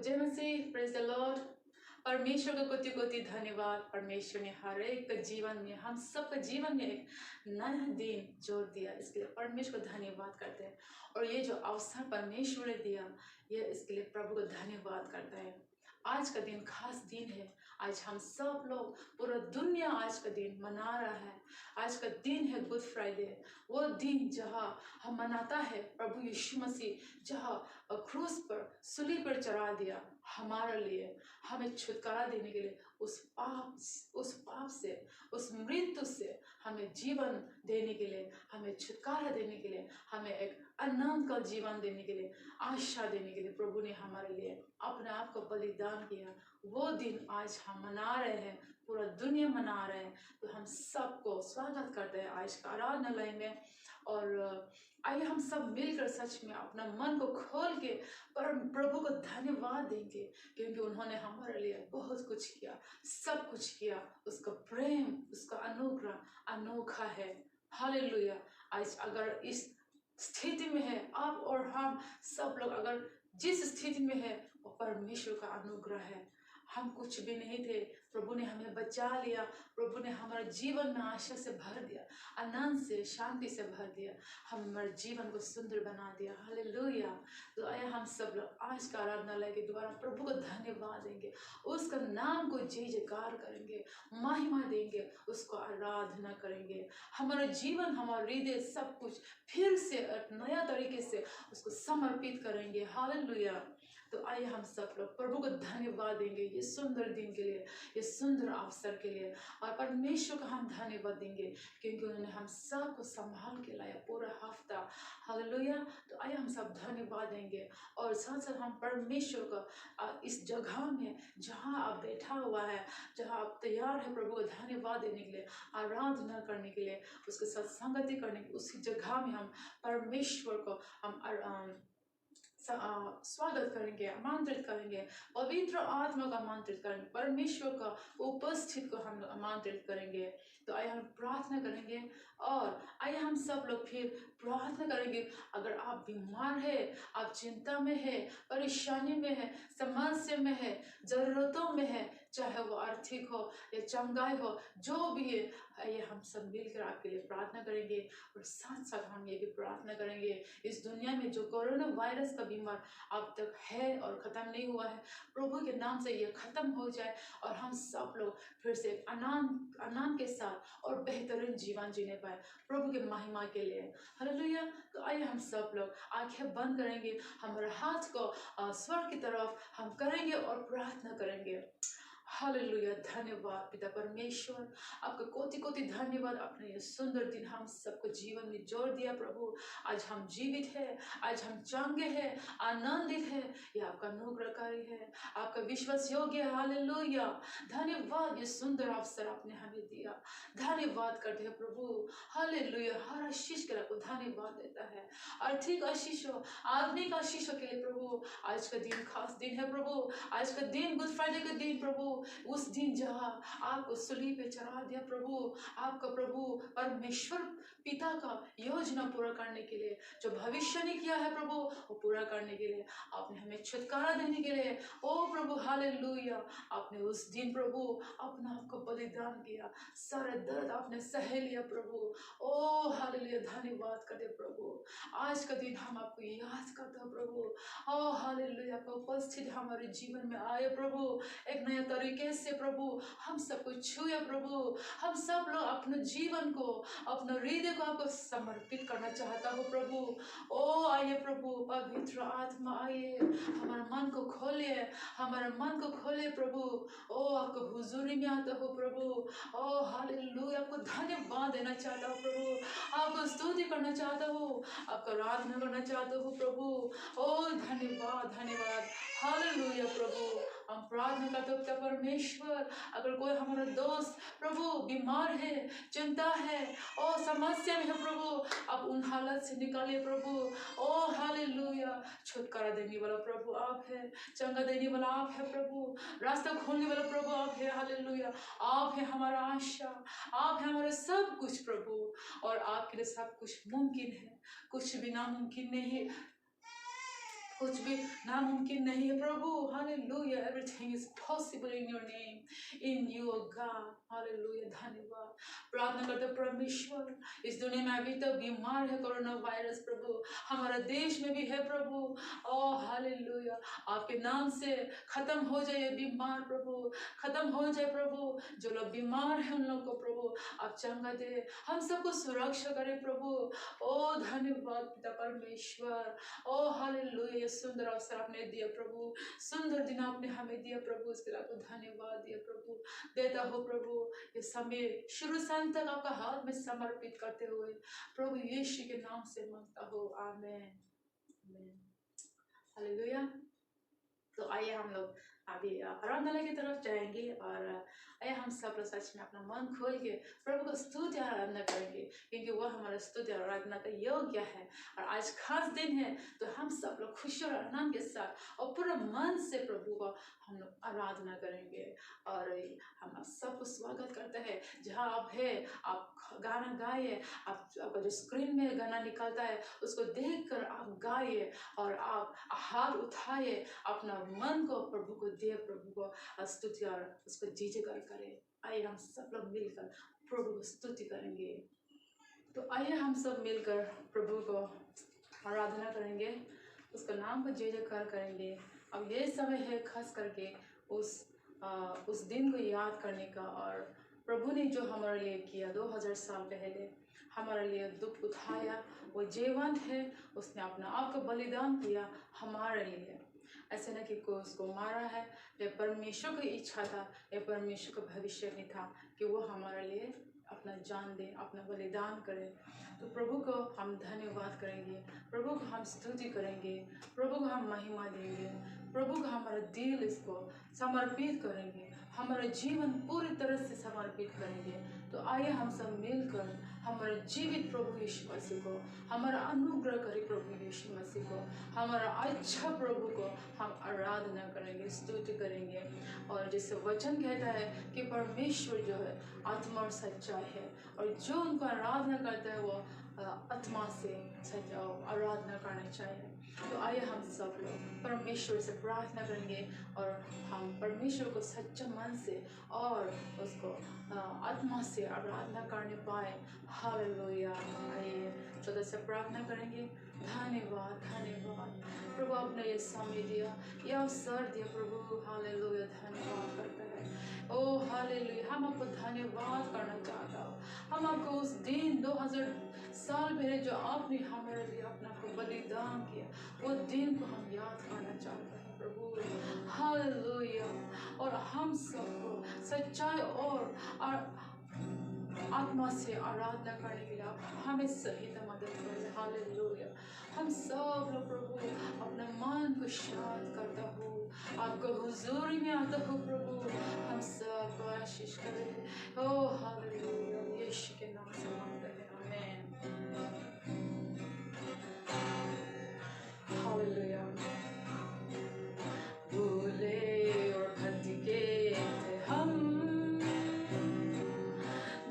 जय मसीह, praise the Lord. परमेश्वर का कोटि कोटि धन्यवाद। परमेश्वर ने हर एक के जीवन में, हम सबके जीवन में एक नया दिन जोड़ दिया, इसके लिए परमेश्वर को धन्यवाद करते हैं। और ये जो अवसर परमेश्वर ने दिया, ये इसके लिए प्रभु को धन्यवाद करता है। आज का दिन खास दिन है। आज हम सब लोग, पूरा दुनिया आज का दिन मना रहा है। आज का दिन है गुड फ्राइडे, वो दिन जहाँ हम मनाता है प्रभु यीशु मसीह जहाँ क्रूस पर, सूली पर चढ़ा दिया हमारे लिए, हमें छुटकारा देने के लिए, उस पाप से, उस मृत्यु से हमें जीवन देने के लिए, हमें छुटकारा देने के लिए, हमें एक अनंत का जीवन देने के लिए, आशा देने के लिए प्रभु ने हमारे लिए अपने आप को बलिदान किया। वो दिन आज हम मना रहे हैं, पूरा दुनिया मना रहे हैं। तो हम सबको स्वागत करते हैं आज का आराधनालय में। और आइए हम सब मिलकर सच में अपना मन को खोल के पर प्रभु को धन्यवाद देंगे, क्योंकि उन्होंने हमारे लिए बहुत कुछ किया, सब कुछ किया। उसका प्रेम, उसका अनुग्रह अनोखा है। हालेलुया। आज अगर इस स्थिति में है आप और हम सब लोग, अगर जिस स्थिति में है, वो परमेश्वर का अनुग्रह है। हम कुछ भी नहीं थे, प्रभु ने हमें बचा लिया, प्रभु ने हमारे जीवन में आशा से भर दिया, आनंद से, शांति से भर दिया, हमारे जीवन को सुंदर बना दिया। हालेलुया। तो आइए हम सब लोग आज का आराधनालय के द्वारा प्रभु को धन्यवाद देंगे, उसका नाम को जय जयकार करेंगे, महिमा देंगे, उसको आराधना करेंगे। हमारा जीवन, हमारा हृदय, सब कुछ फिर से एक नया तरीके से उसको समर्पित करेंगे। हालेलुया। तो आइए हम सब लोग प्रभु को धन्यवाद देंगे ये सुंदर दिन के लिए, ये सुंदर अवसर के लिए। और परमेश्वर को हम धन्यवाद देंगे क्योंकि उन्होंने हम सब को संभाल के लाया पूरा हफ्ता। हालेलुया। तो आइए हम सब धन्यवाद देंगे और साथ साथ हम परमेश्वर का इस जगह में जहाँ आप बैठा हुआ है, जहाँ आप तैयार है प्रभु को धन्यवाद देने के लिए, आराधना करने के लिए, उसके साथ संगति करने के, उसी जगह में हम परमेश्वर को हम स्वागत करेंगे, आमंत्रित करेंगे, पवित्र आत्मा का आमंत्रित करेंगे, परमेश्वर का उपस्थित को हम आमंत्रित करेंगे। तो आइए हम प्रार्थना करेंगे और आइए हम सब लोग फिर प्रार्थना करेंगे। अगर आप बीमार है, आप चिंता में है, परेशानी में है, समस्या में है, जरूरतों में है, चाहे वो आर्थिक हो या चंगाई हो, जो भी है, आइए हम सब मिलकर आपके लिए प्रार्थना करेंगे। और साथ साथ हम ये भी प्रार्थना करेंगे, इस दुनिया में जो कोरोना वायरस का बीमार अब तक है और ख़त्म नहीं हुआ है, प्रभु के नाम से ये ख़त्म हो जाए और हम सब लोग फिर से आनंद के साथ और बेहतरीन जीवन जीने पाए प्रभु के महिमा के लिए। हालेलुया। तो आइए हम सब लोग आंखें बंद करेंगे, हमारे हाथ को स्वर्ग की तरफ हम करेंगे और प्रार्थना करेंगे। हालेलुया। धन्यवाद पिता परमेश्वर, आपका कोटि कोटि धन्यवाद। आपने ये सुंदर दिन हम सबको जीवन में जोड़ दिया प्रभु। आज हम जीवित है, आज हम चंगे हैं, आनंदित है। ये आपका अनुग्रहकारी है, आपका विश्वास योग्य है। हालेलुया। धन्यवाद, ये सुंदर अवसर आपने हमें दिया। धन्यवाद करते हैं प्रभु। हालेलुया। हर आशीष के लिए आपको धन्यवाद देता है, आर्थिक आशीष हो, आत्मिक आशीष के लिए प्रभु। आज का दिन खास दिन है प्रभु, आज का दिन गुड फ्राइडे का दिन प्रभु, उस दिन जहाँ आपको सूली पे चढ़ा दिया प्रभु, आपका प्रभु परमेश्वर पिता का योजना पूरा करने के लिए, जो भविष्य ने किया है प्रभु, वो पूरा करने के लिए, आपने हमें छुटकारा देने के लिए, ओ प्रभु हालेलुया। आपने उस दिन प्रभु अपना आपको बलिदान किया, सारे दर्द आपने सह लिया प्रभु। O hallelujah. धन्यवाद करते प्रभु। आज का दिन हम आपको याद करते हैं प्रभु। O hallelujah. आपका उपस्थिति हमारे जीवन में आए प्रभु, एक नया तरीके से प्रभु हम सबको छुए प्रभु। हम सब लोग अपने जीवन को, अपने हृदय को आपको समर्पित करना चाहता हो प्रभु। ओ आइए प्रभु, पवित्र आत्मा आइए, हमारे मन को खोलिए, हमारे मन को खोलिए प्रभु। ओ आपको हुजूरी में आता हो प्रभु। O hallelujah. आपको धन्यवाद देना चाहता हो प्रभु, आपको स्तुति करना चाहता हूँ, आपका आराधना करना चाहता हूँ प्रभु। ओ धन्यवाद, धन्यवाद। हालेलुया प्रभु। हम प्रार्थना करते हो परमेश्वर, अगर कोई हमारा दोस्त प्रभु बीमार है, चिंता है और समस्या में है प्रभु, आप उन हालत से निकालिए प्रभु। O hallelujah. छुटकारा देने वाला प्रभु आप है, चंगा देने वाला आप है प्रभु, रास्ता खोलने वाला प्रभु आप है। हालेलुया। आप है हमारा आशा, आप है हमारा सब कुछ प्रभु, और आपके लिए सब कुछ मुमकिन है, कुछ भी नामुमकिन नहीं है। कुछ भी नामुमकिन नहीं है प्रभु। Hallelujah, everything is possible in your name, in you O God. Hallelujah, धन्यवाद। प्रार्थना करते परमेश्वर, इस दुनिया में अभी तक बीमार है कोरोना वायरस प्रभु, हमारे देश में भी है प्रभु। ओ हालेलुया, आपके नाम से खत्म हो जाए बीमार प्रभु, खत्म हो जाए प्रभु। जो लोग बीमार हैं उन लोगों को प्रभु आप चंगा दे, हम सबको सुरक्षा करें प्रभु। ओ धन्यवाद पिता परमेश्वर। ओ हालेलुया, ये सुंदर अवसर आपने दिया प्रभु, सुंदर दिन आपने हमें दिया प्रभु, इसके लिए आपको धन्यवाद दिया प्रभु। देता हो प्रभु ये समय शुरू से अंत तक आपका हाथ में समर्पित करते हुए प्रभु यीशु के नाम से मांगता हो, आमेन आमेन। हालेलुया। तो आइए हम लोग अभी आराधना की तरफ जाएंगे और आइए हम सब लोग सच में अपना मन खोल के प्रभु को स्तुति आराधना करेंगे, क्योंकि वह हमारा स्तुति आराधना का योग्य है। और आज खास दिन है तो हम सब लोग खुशी और आनंद के साथ और पूरे मन से प्रभु को हम लोग आराधना करेंगे। और हम आप सबको स्वागत करते हैं, जहाँ आप है आप गाना गाइए, आपका जो स्क्रीन में गाना निकलता है उसको देखकर आप गाइए और आप हाथ उठाइए, अपना मन को प्रभु को दिए, प्रभु को स्तुति और उसको जीजकर करें। आइए हम सब लोग मिलकर प्रभु को स्तुति करेंगे। तो आइए हम सब मिलकर प्रभु को आराधना करेंगे, उसका नाम को जयजयकार करेंगे। अब ये समय है खास करके उस दिन को याद करने का, और प्रभु ने जो हमारे लिए किया 2000 साल पहले, हमारे लिए दुख उठाया, वो जीवंत है, उसने अपना आप को बलिदान किया हमारे लिए। ऐसे न कि कोई उसको मारा है, ये परमेश्वर की इच्छा था, ये परमेश्वर का भविष्य नहीं था कि वो हमारे लिए अपना जान दे, अपना बलिदान करे। तो प्रभु को हम धन्यवाद करेंगे, प्रभु को हम स्तुति करेंगे, प्रभु को हम महिमा देंगे, प्रभु को हमारा दिल इसको समर्पित करेंगे, हमारा जीवन पूरी तरह से समर्पित करेंगे। तो आइए हम सब मिलकर हमारे जीवित प्रभु यीशु मसीह को, हमारा अनुग्रह करे प्रभु यीशु मसीह को, हमारा अच्छा प्रभु को हम आराधना करेंगे, स्तुति करेंगे। और जैसे वचन कहता है कि परमेश्वर जो है आत्मा और सच्चाई है, और जो उनको आराधना करता है वो आत्मा से आराधना करना चाहिए। तो आइए हम सब लोग परमेश्वर से प्रार्थना करेंगे और हम परमेश्वर को सच्चे मन से और उसको आत्मा से आराधना करने पाए। हालेलुया। आइए खुदा से प्रार्थना करेंगे। धन्यवाद धन्यवाद प्रभु, आपने ये समय दिया, ये अवसर दिया प्रभु। हालेलुया, धन्यवाद करते हैं। ओ हालेलुया, हम आपको धन्यवाद करना चाहता हूँ। हम आपको उस दिन 2000 साल पहले जो आपने हमारे लिए अपना को बलिदान किया, वो दिन को हम याद करना चाहते हैं प्रभु। हालेलुया। और हम सबको सच्चाई और आत्मा से आराधना करने के लिए आप हमें सही मदद करें। हालेलुया। हम सब लोग प्रभु अपने मन को शांत करता हो, आपको हुजूरी में आता हो प्रभु, हम सबको आशीष करें। ओ हालेलुया, यीशु के नाम से मांगते हैं, आमीन। हालेलुया। भूले और भटके थे हम,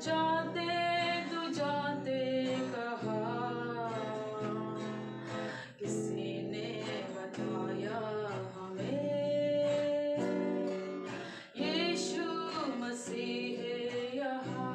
जाते तू जाते कहा, किसी ने बताया हमें यीशु मसीह है यहाँ।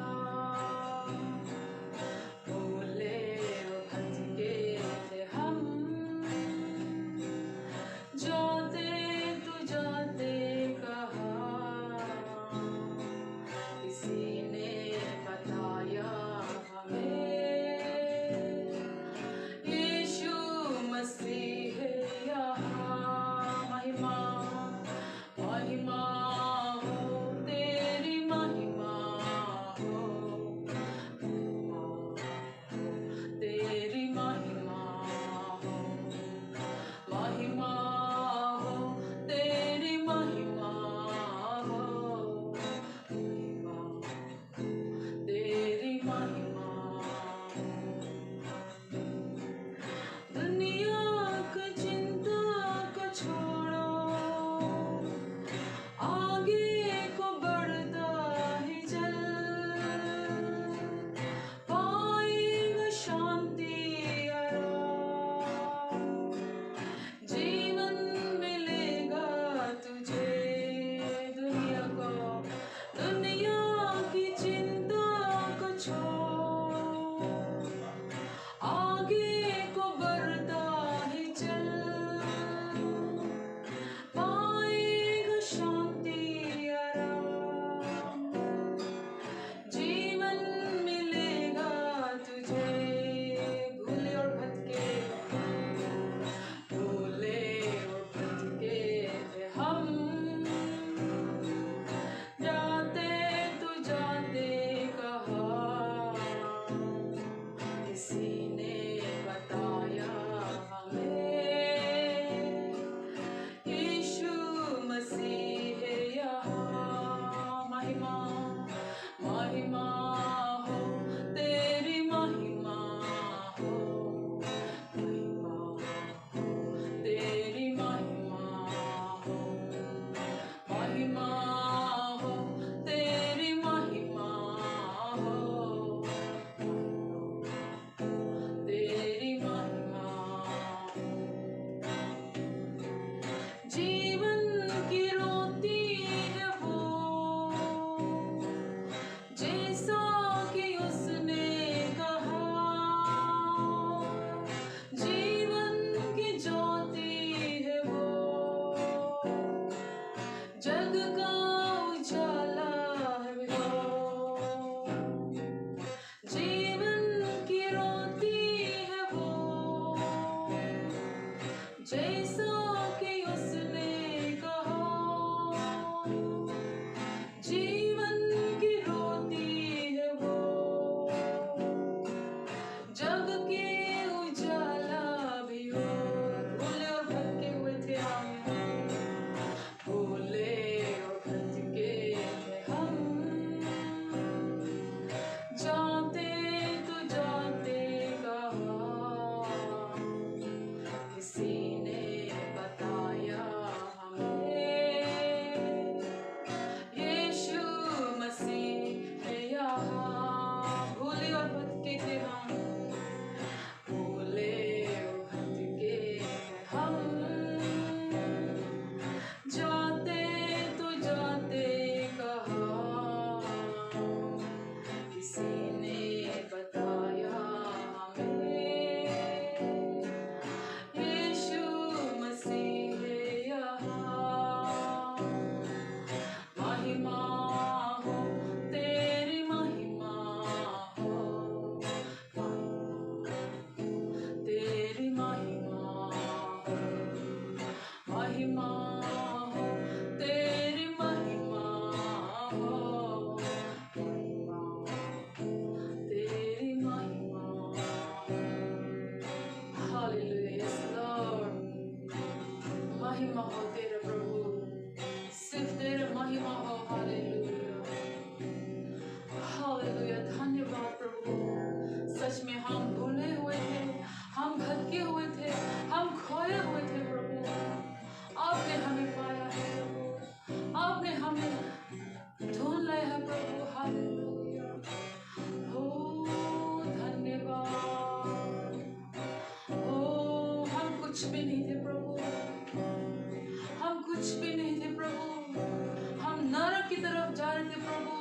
की तरफ जा रहे थे प्रभु,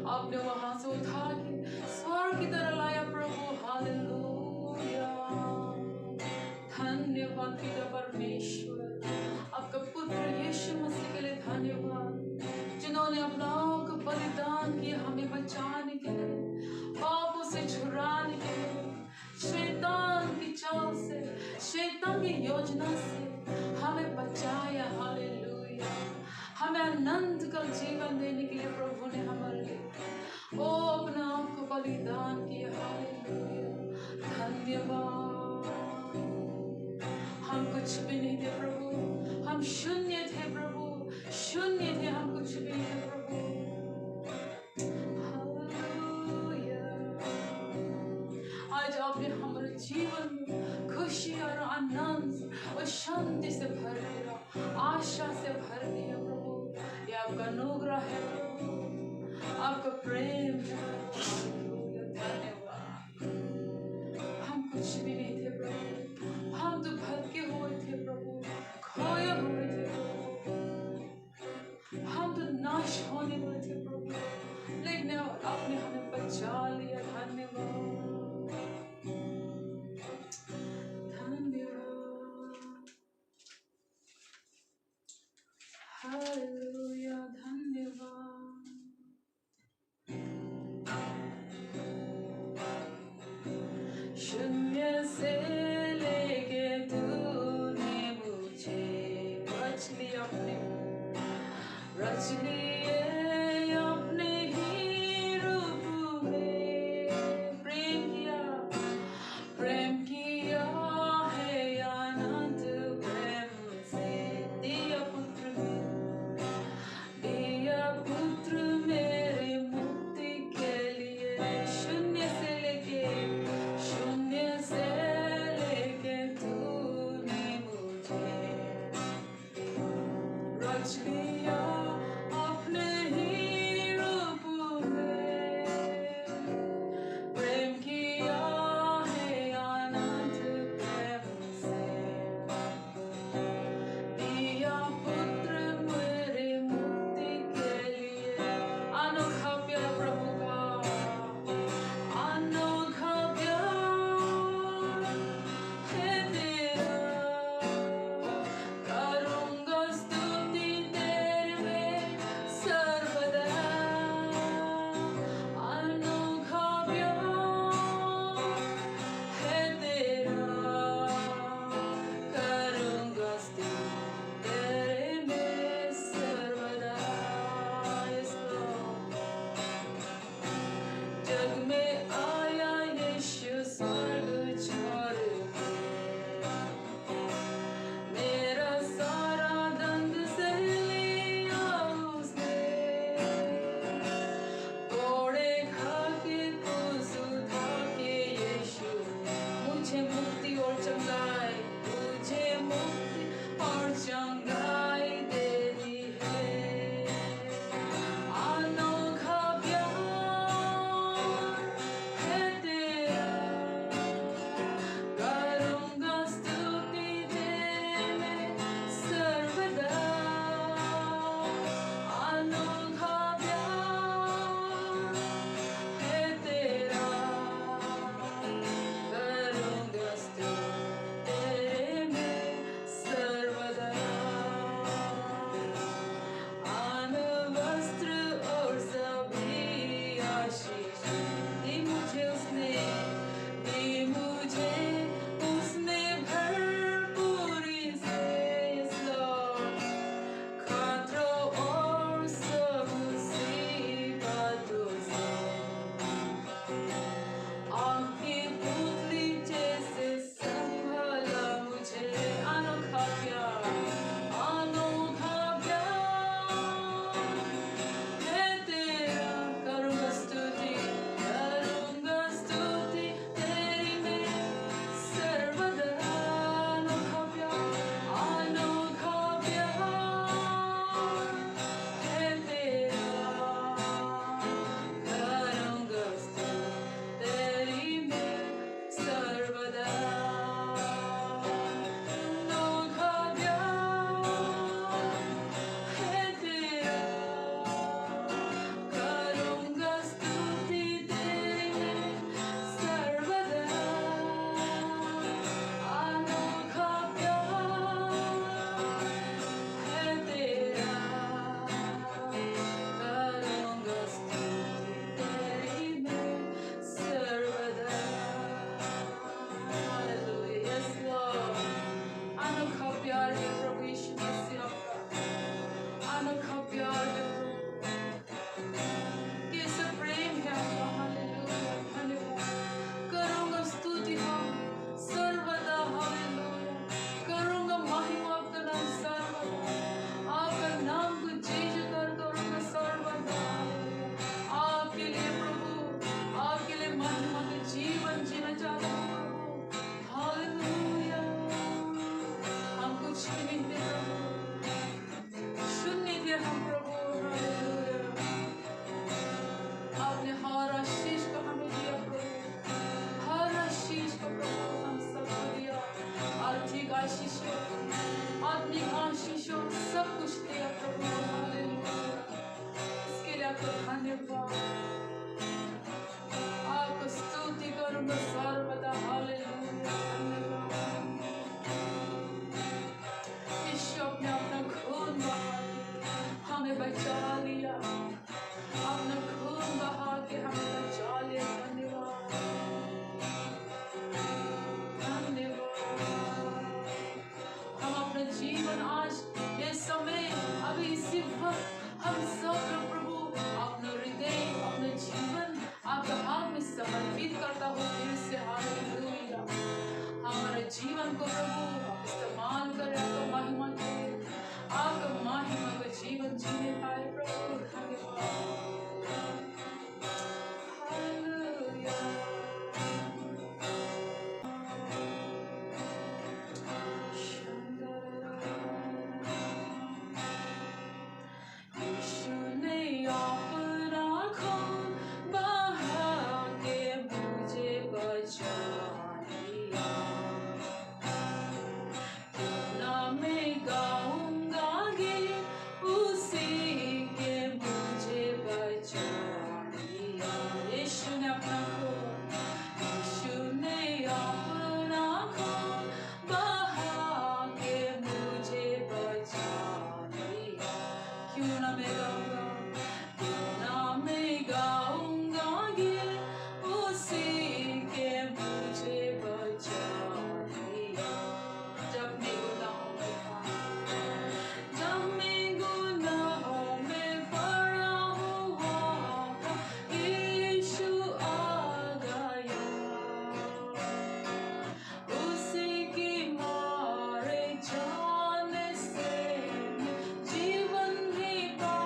आपने वहां से उठा के स्वर्ग की तरफ लाया प्रभु। हालेलुया, धन्यवाद पिता परमेश्वर, आपका पुत्र यीशु मसीह के लिए धन्यवाद, जिन्होंने अपना आप को बलिदान किया हमें बचाने के लिए, पापों से छुड़ाने के लिए, शैतान की चाल से, शैतान की योजना से हमें बचाया। हालेलुया, हमें अनंत का जीवन देने के लिए प्रभु ने हमारे लिए ओ अपना आप को बलिदान किया। हालेलुया, धन्यवाद। हम कुछ भी नहीं थे प्रभु, हम शून्य थे प्रभु, शून्य थे, हम कुछ भी नहीं थे प्रभु। हालेलुया, आज आपने हमारे जीवन में खुशी और आनंद और शांति से भर दिया, आशा से भर दिया प्रभु। ये आपका अनुग्रह है प्रभु, आपका प्रेम है। धन्यवाद। हम कुछ भी नहीं थे प्रभु, हम तो भटके हुए थे प्रभु, खोए हुए थे प्रभु, हम तो नाश होने वाले थे प्रभु, लेकिन आपने हमें बचा लिया। धन्यवाद, धन्यवाद, हालेलुया, धन्यवाद। शून्य से लेके तूने मुझे रच लिया, रच लिए अपने ही रूप में। प्रेम किया है अनंत प्रेम से, दिया पुत्र मेरे मुक्ति के लिए। शून्य से लेके तूने मुझे रच लिया अपने ही रूप में। प्रेम किया है अनंत प्रेम से, दिया पुत्र मेरे मुक्ति के लिए। अनोखा प्यार प्रभु का, अनोखा प्यार है तेरा। करूंगा स्तुति तेरे आपका धन्यवाद, आपको स्तुति करूंगा सर्वदा। हालेलुया, धन्यवाद। यीशु आपने अपना खून बहा के हमें बचा लिया, अपना खून बहा के हमें बचा लिया। धन्यवाद, धन्यवाद। हम अपना जीवन आज ये समय अभी इसी वक्त हम सब प्रभु अपना हृदय अपना जीवन आपके हाथ में समर्पित करता हूँ फिर से। हालेलुया, हमारे जीवन को प्रभु आप इस्तेमाल करें, आपका महिमा करें, आपका महिमा का जीवन जीने पाए प्रभु। धन्यवाद, हालेलुया। यीशु ने अपना खून बहा के मुझे बचा लिया, क्यों ना मैं गाऊंगा गीत उसी के मुझे बचा लिया। यीशु ने अपना खून, यीशु ने अपना खून बहा के मुझे बचा लिया, क्यों ना मैं गाऊंगा, क्यों ना मैं गाऊंगा गीत उसी के मुझे बचा लिया। जब मैं गुनाहों में था, जब मैं गुनाहों में पड़ा हुआ था, यीशु आ गया, उसी की मारे जाने से जीवन भी पा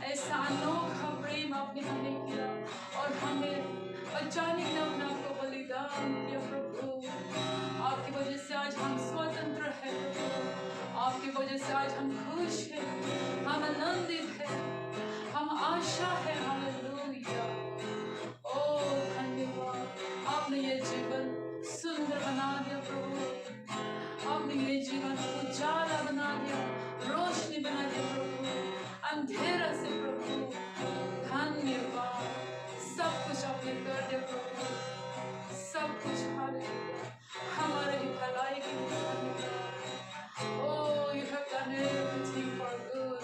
ऐसा अनोखा प्रेम आपने हमें किया और हमें अचानक ने अपने आप को बलिदान किया प्रभु। आपकी वजह से आज हम स्वतंत्र हैं प्रभु। आपकी वजह से आज हम खुश हैं, हम आनंदित हैं, हम आशा है। हालेलुया। ओ धन्यवाद, आपने ये जीवन सुंदर बना दिया प्रभु। आपने ये जीवन उजाला बना दिया, रोशनी बना दिया प्रभु, अंधेरा से प्रभु। धन्यवाद, सब कुछ आपने कर दिया प्रभु, सब कुछ। हालेलुया, हमारे ही भलाई के लिए धन्यवाद। Oh, you have done everything for good.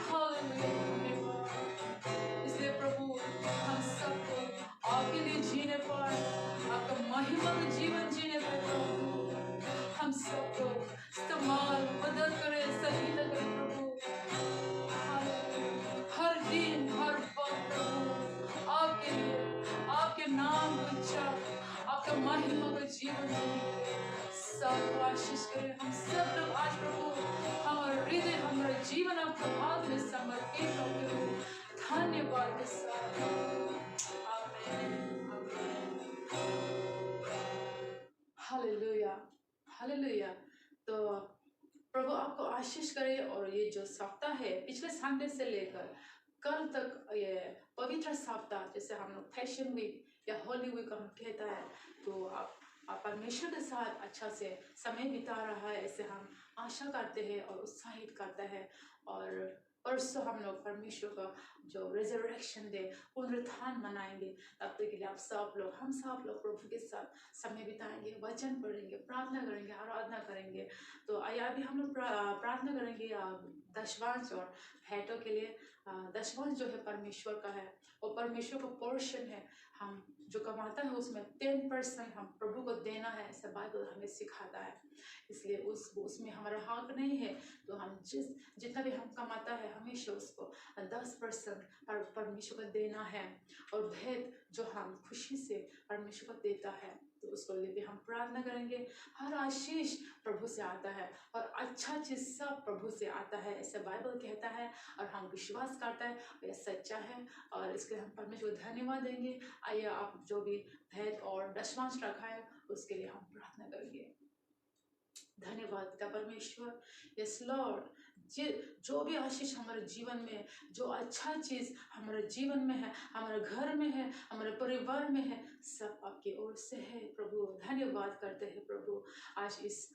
Hallelujah, धन्यवाद। इसलिए प्रभु हम सबको आपके लिए जीने पाए, आपका महिमा जीवन जीने पाए प्रभु। हम सबको इस्तेमाल मदद करें, सहायता करें प्रभु। हर दिन हर वक्त प्रभु आपके लिए, आपके नाम को इच्छा, आपका महिमा का जीवन जीने के लिए सबको आशीष करें। हम सब लोग आज प्रभु हमारा हृदय, हमारा जीवन आपके हाथ में समर्पित करते हो धन्यवाद के साथ। आमीन, आमीन। Hallelujah, hallelujah. तो प्रभु आपको आशीष करे। और ये जो सप्ताह है, पिछले संडे से लेकर कल तक, ये पवित्र सप्ताह, जैसे हम लोग फैशन वीक या होली वीक हम कहता है, तो आप परमेश्वर के साथ अच्छा से समय बिता रहा है, ऐसे हम आशा करते हैं और उत्साहित करता है। और परसों हम लोग परमेश्वर का जो रिजर्वेक्शन डे, पुनरुत्थान मनाएंगे। तब तक के लिए आप सब लोग, हम सब लोग प्रभु के साथ समय बिताएंगे, वचन पढ़ेंगे, प्रार्थना करेंगे, आराधना करेंगे। तो आइए अभी हम लोग प्रार्थना करेंगे दशवांश और भेंटों के लिए। दशवांश जो है परमेश्वर का है, वो परमेश्वर का पोर्शन है। हम जो कमाता है उसमें 10% हम प्रभु को देना है, ऐसा बाइबल हमें सिखाता है। इसलिए उसमें हमारा हक नहीं है। तो हम जितना भी हम कमाता है हमेशा उसको 10% परमेश्वर को देना है। और भेंट जो हम खुशी से परमेश्वर को देता है, तो उसको लिए भी हम प्रार्थना करेंगे। हर आशीष प्रभु से आता है और अच्छा चीज सब प्रभु से आता है, ऐसा बाइबल कहता है और हम विश्वास करता है यह सच्चा है। और इसके लिए हम परमेश्वर को धन्यवाद देंगे। आइए आप जो भी भेंट और दशवांश रखा है उसके लिए हम प्रार्थना करेंगे। धन्यवाद पिता परमेश्वर। यस लॉर्ड, जो भी आशीष हमारे जीवन में, जो अच्छा चीज हमारे जीवन में है, हमारे घर में है, हमारे परिवार में है, सब आपकी ओर से है प्रभु। धन्यवाद करते हैं प्रभु। आज इस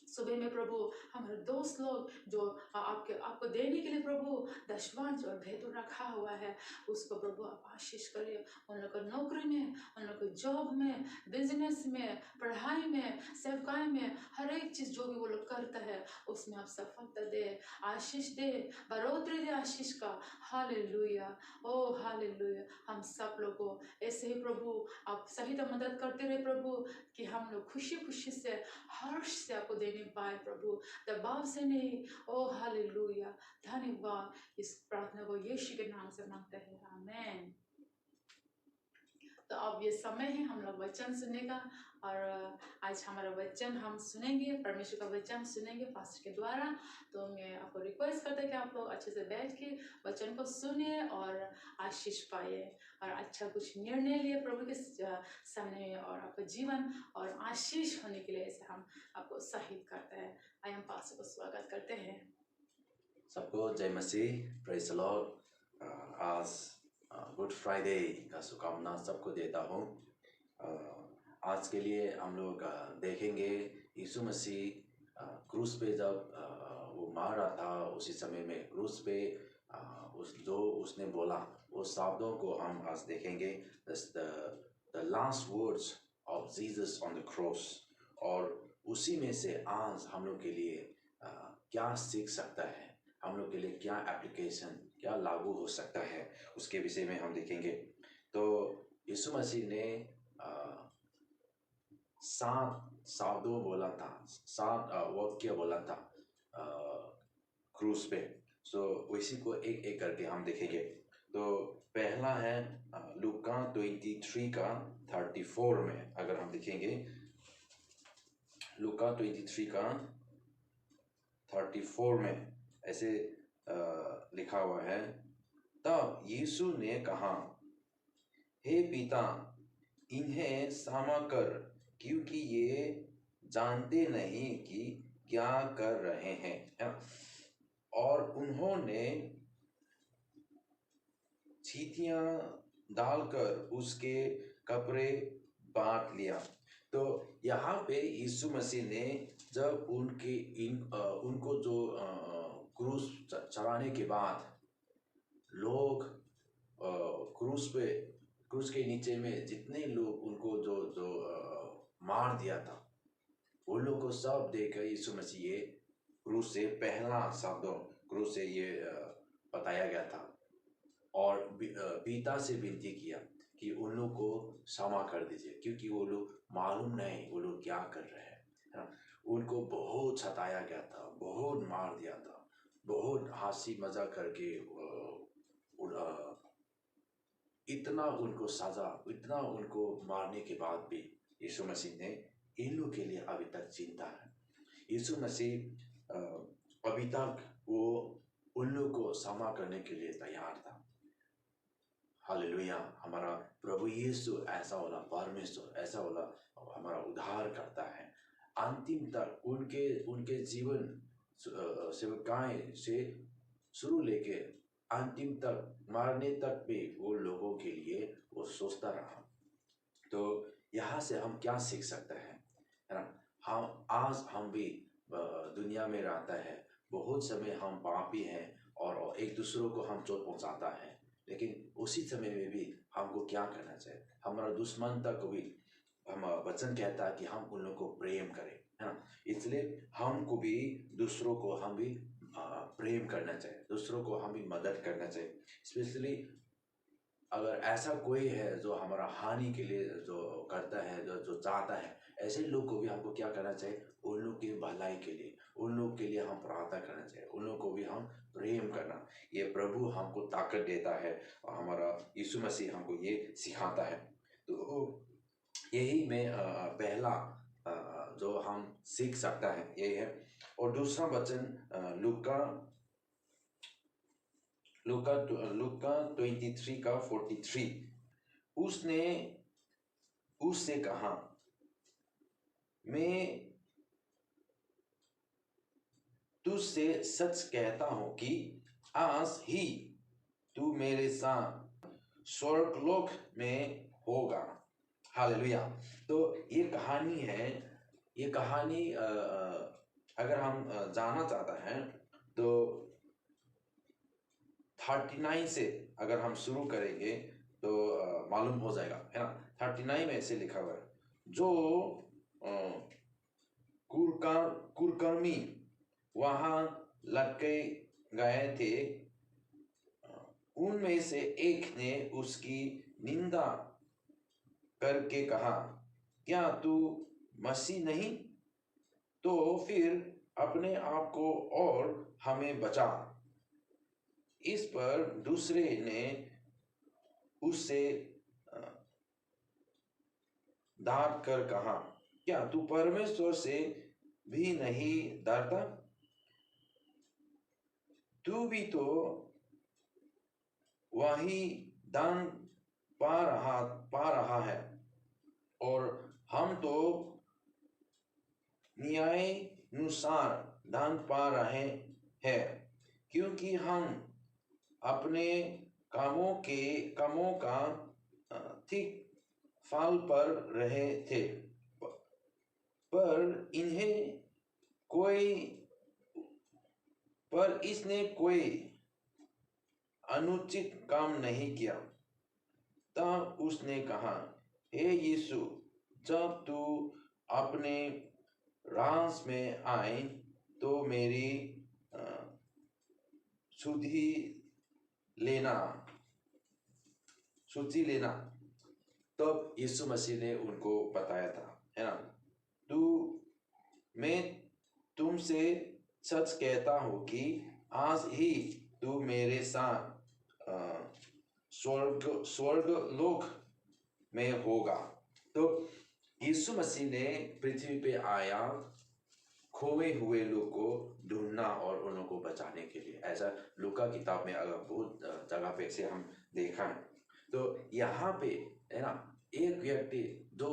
सुबह में प्रभु हमारे दोस्त लोग जो आपको देने के लिए प्रभु दशवांश और भेंट रखा हुआ है, उसको प्रभु आप आशीष करिए। उन लोग को नौकरी में, उन लोग को जॉब में, बिजनेस में, पढ़ाई में, सेवकाई में, हर एक चीज जो भी वो लोग करता है उसमें आप सफलता दे, आशीष दे, बढ़ोतरी दे आशीष का। हालेलुया, ओ हालेलुया। हम सब लोग को ऐसे ही प्रभु आप सही तो मदद करते रहे प्रभु, कि हम लोग खुशी खुशी से, हर्ष से आपको देने पाए प्रभु, दबाव से नहीं। ओ हालेलुया, धन्यवाद। इस प्रार्थना को यीशु के नाम से मांगते हैं, आमीन। तो अब ये समय है हम लोग वचन सुनने का। और आज हमारा वचन हम सुनेंगे, परमेश्वर का वचन सुनेंगे पास्टर के द्वारा। तो मैं आपको रिक्वेस्ट करता हूँ कि आप लोग अच्छे से बैठ के वचन को सुनिए और आशीष पाए और अच्छा कुछ निर्णय लिए प्रभु के सामने में, और आपका जीवन और आशीष होने के लिए ऐसे हम आपको उत्साहित करते हैं। आइए हम पास्टर को स्वागत करते हैं। सबको जय मसीह, प्रेज द लॉर्ड। आज गुड फ्राइडे का शुभकामना सबको देता हूँ। आज के लिए हम लोग देखेंगे यीशु मसीह क्रूस पे जब वो मार रहा था, उसी समय में क्रूस पे जो उसने बोला वो शब्दों को हम आज देखेंगे। The last words of Jesus on the cross. और उसी में से आज हम लोग के लिए क्या सीख सकता है, हम लोग के लिए क्या एप्लीकेशन, क्या लागू हो सकता है, उसके विषय में हम देखेंगे। तो यीशु मसीह ने 7 शब्दों बोला था, 7 वाक्य बोला था क्रूस पे। सो उसी को एक एक करके हम देखेंगे। तो पहला है लूका 23 का 34 में, अगर हम देखेंगे लूका 23 का 34 में ऐसे लिखा हुआ है, तब यीशु ने कहा, हे पिता, इन्हें क्षमा कर, क्योंकि ये जानते नहीं कि क्या कर रहे हैं, है ना। और उन्होंने चींटियां डालकर उसके कपड़े बांट लिया। तो यहाँ पे यीशु मसीह ने जब उनको जो क्रूस चढ़ाने के बाद लोग क्रूस के नीचे में जितने लोग उनको जो जो मार दिया था, वो लोग को सब देखकर यीशु मसीह ये क्रूस से पहला शब्दों क्रूस से ये बताया गया था, और पिता से विनती किया कि उन लोग को क्षमा कर दीजिए, क्योंकि वो लोग मालूम नहीं वो लोग क्या कर रहे हैं, है ना। उनको बहुत सताया गया था, बहुत मार दिया था, बहुत हंसी मजाक करके इतना उनको सजा, इतना उनको मारने के बाद भी यीशु मसीह ने इन लोग के लिए अभी तक चिंता है। यीशु मसीह अभी तक वो उन लोग को क्षमा करने के लिए तैयार था। हालेलुया। हमारा प्रभु यीशु ऐसा वाला परमेश्वर, ऐसा वाला हमारा उद्धार करता है। अंतिम तक उनके जीवन सेवकाएं से शुरू लेके अंतिम तक, मरने तक भी वो लोगों के लिए वो सोचता रहा। तो यहाँ से हम क्या सीख सकते हैं, है ना। हम भी दुनिया में रहता है, बहुत समय हम पापी हैं और एक दूसरों को हम चोट पहुंचाता है, लेकिन उसी समय में भी हमको क्या करना चाहिए, हमारा दुश्मन तक को भी हम वचन कहता है कि हम उन लोगों को प्रेम करें, है ना। इसलिए हमको भी दूसरों को हम भी प्रेम करना चाहिए, दूसरों को हम भी मदद करना चाहिए। स्पेशली अगर ऐसा कोई है जो हमारा हानि के लिए जो करता है, जो चाहता है, ऐसे लोग को भी हमको क्या करना चाहिए, उन लोग की भलाई के लिए, उन लोग के लिए हम प्रार्थना करना चाहिए, उन लोग को भी हम प्रेम करना। ये प्रभु हमको ताकत देता है और हमारा यीशु मसीह हमको ये सिखाता है। तो यही में पहला जो हम सीख सकता है ये है। और दूसरा वचन लूका लूका लूका 23 का 43, उसने उससे कहा, मैं तुझसे सच कहता हूं कि आज ही तू मेरे साथ स्वर्गलोक में होगा। हालेलुया। तो ये कहानी है, ये कहानी अगर हम जानना चाहता है तो 39 से अगर हम शुरू करेंगे तो मालूम हो जाएगा, है ना। 39 में ऐसे लिखा हुआ है, जो कुरकर्मी वहां लटके गए थे, उनमें से एक ने उसकी निंदा करके कहा, क्या तू मसीह नहीं? तो फिर अपने आप को और हमें बचा। इस पर दूसरे ने उससे डांट कर कहा, क्या तू परमेश्वर से भी नहीं डरता? तू भी तो वही दान पा रहा है, और हम तो न्यायानुसार दान पा रहे हैं, क्योंकि हम अपने कामों का ठीक फल पर रहे थे। पर इसने कोई अनुचित काम नहीं किया। तब उसने कहा, हे यीशु, जब तू अपने राज में आए तो मेरी सुधि लेना। तब यीशु मसीह ने उनको बताया था, है ना, मैं तुमसे सच कहता हूं कि आज ही तू मेरे साथ स्वर्ग लोक में होगा। तो यीशु मसीह ने पृथ्वी पे आया खोए हुए लोग को ढूंढना और उन लोगों को बचाने के लिए। ऐसा लूका किताब में अगर बहुत जगह पे से हम देखा है। तो यहाँ पे है ना, एक व्यक्ति जो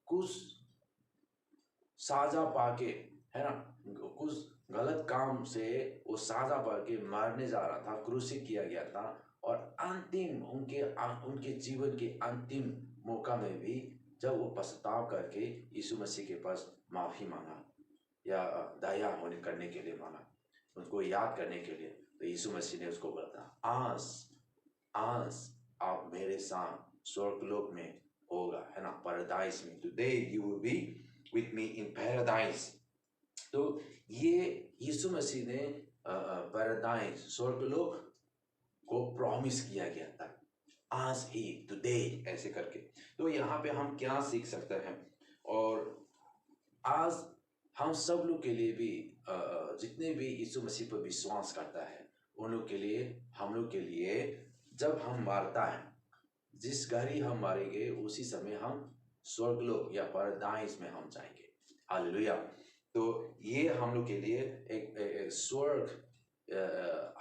कुछ साजा पाके, है ना, कुछ गलत काम से वो साजा पाके मारने जा रहा था, क्रूसित किया गया था। और अंतिम उनके जीवन के अंतिम मौका में भी जब वो पछताव करके यीशु मसीह के पास माफी मांगा या दया होने करने के लिए मांगा, उनको याद करने के लिए, तो यीशु मसीह ने उसको बताया, आज आज आप मेरे साथ स्वर्गलोक में होगा, है ना, पैराडाइज में। Today you will be with me in paradise. तो ये यीशु मसीह ने पैराडाइज, स्वर्गलोक को प्रॉमिस किया गया था, आज ही, टुडे, ऐसे करके। तो यहाँ पे हम क्या सीख सकते हैं? और आज हम सब लोग के लिए भी जितने भी यीशु मसीह पर विश्वास करता है उन लोग के लिए, हम लोग के लिए, जब हम मारता है, जिस घड़ी हम मारेंगे उसी समय हम स्वर्गलोक या पैराडाइज में हम जाएंगे। हालेलुया। तो ये हम लोग के लिए एक स्वर्ग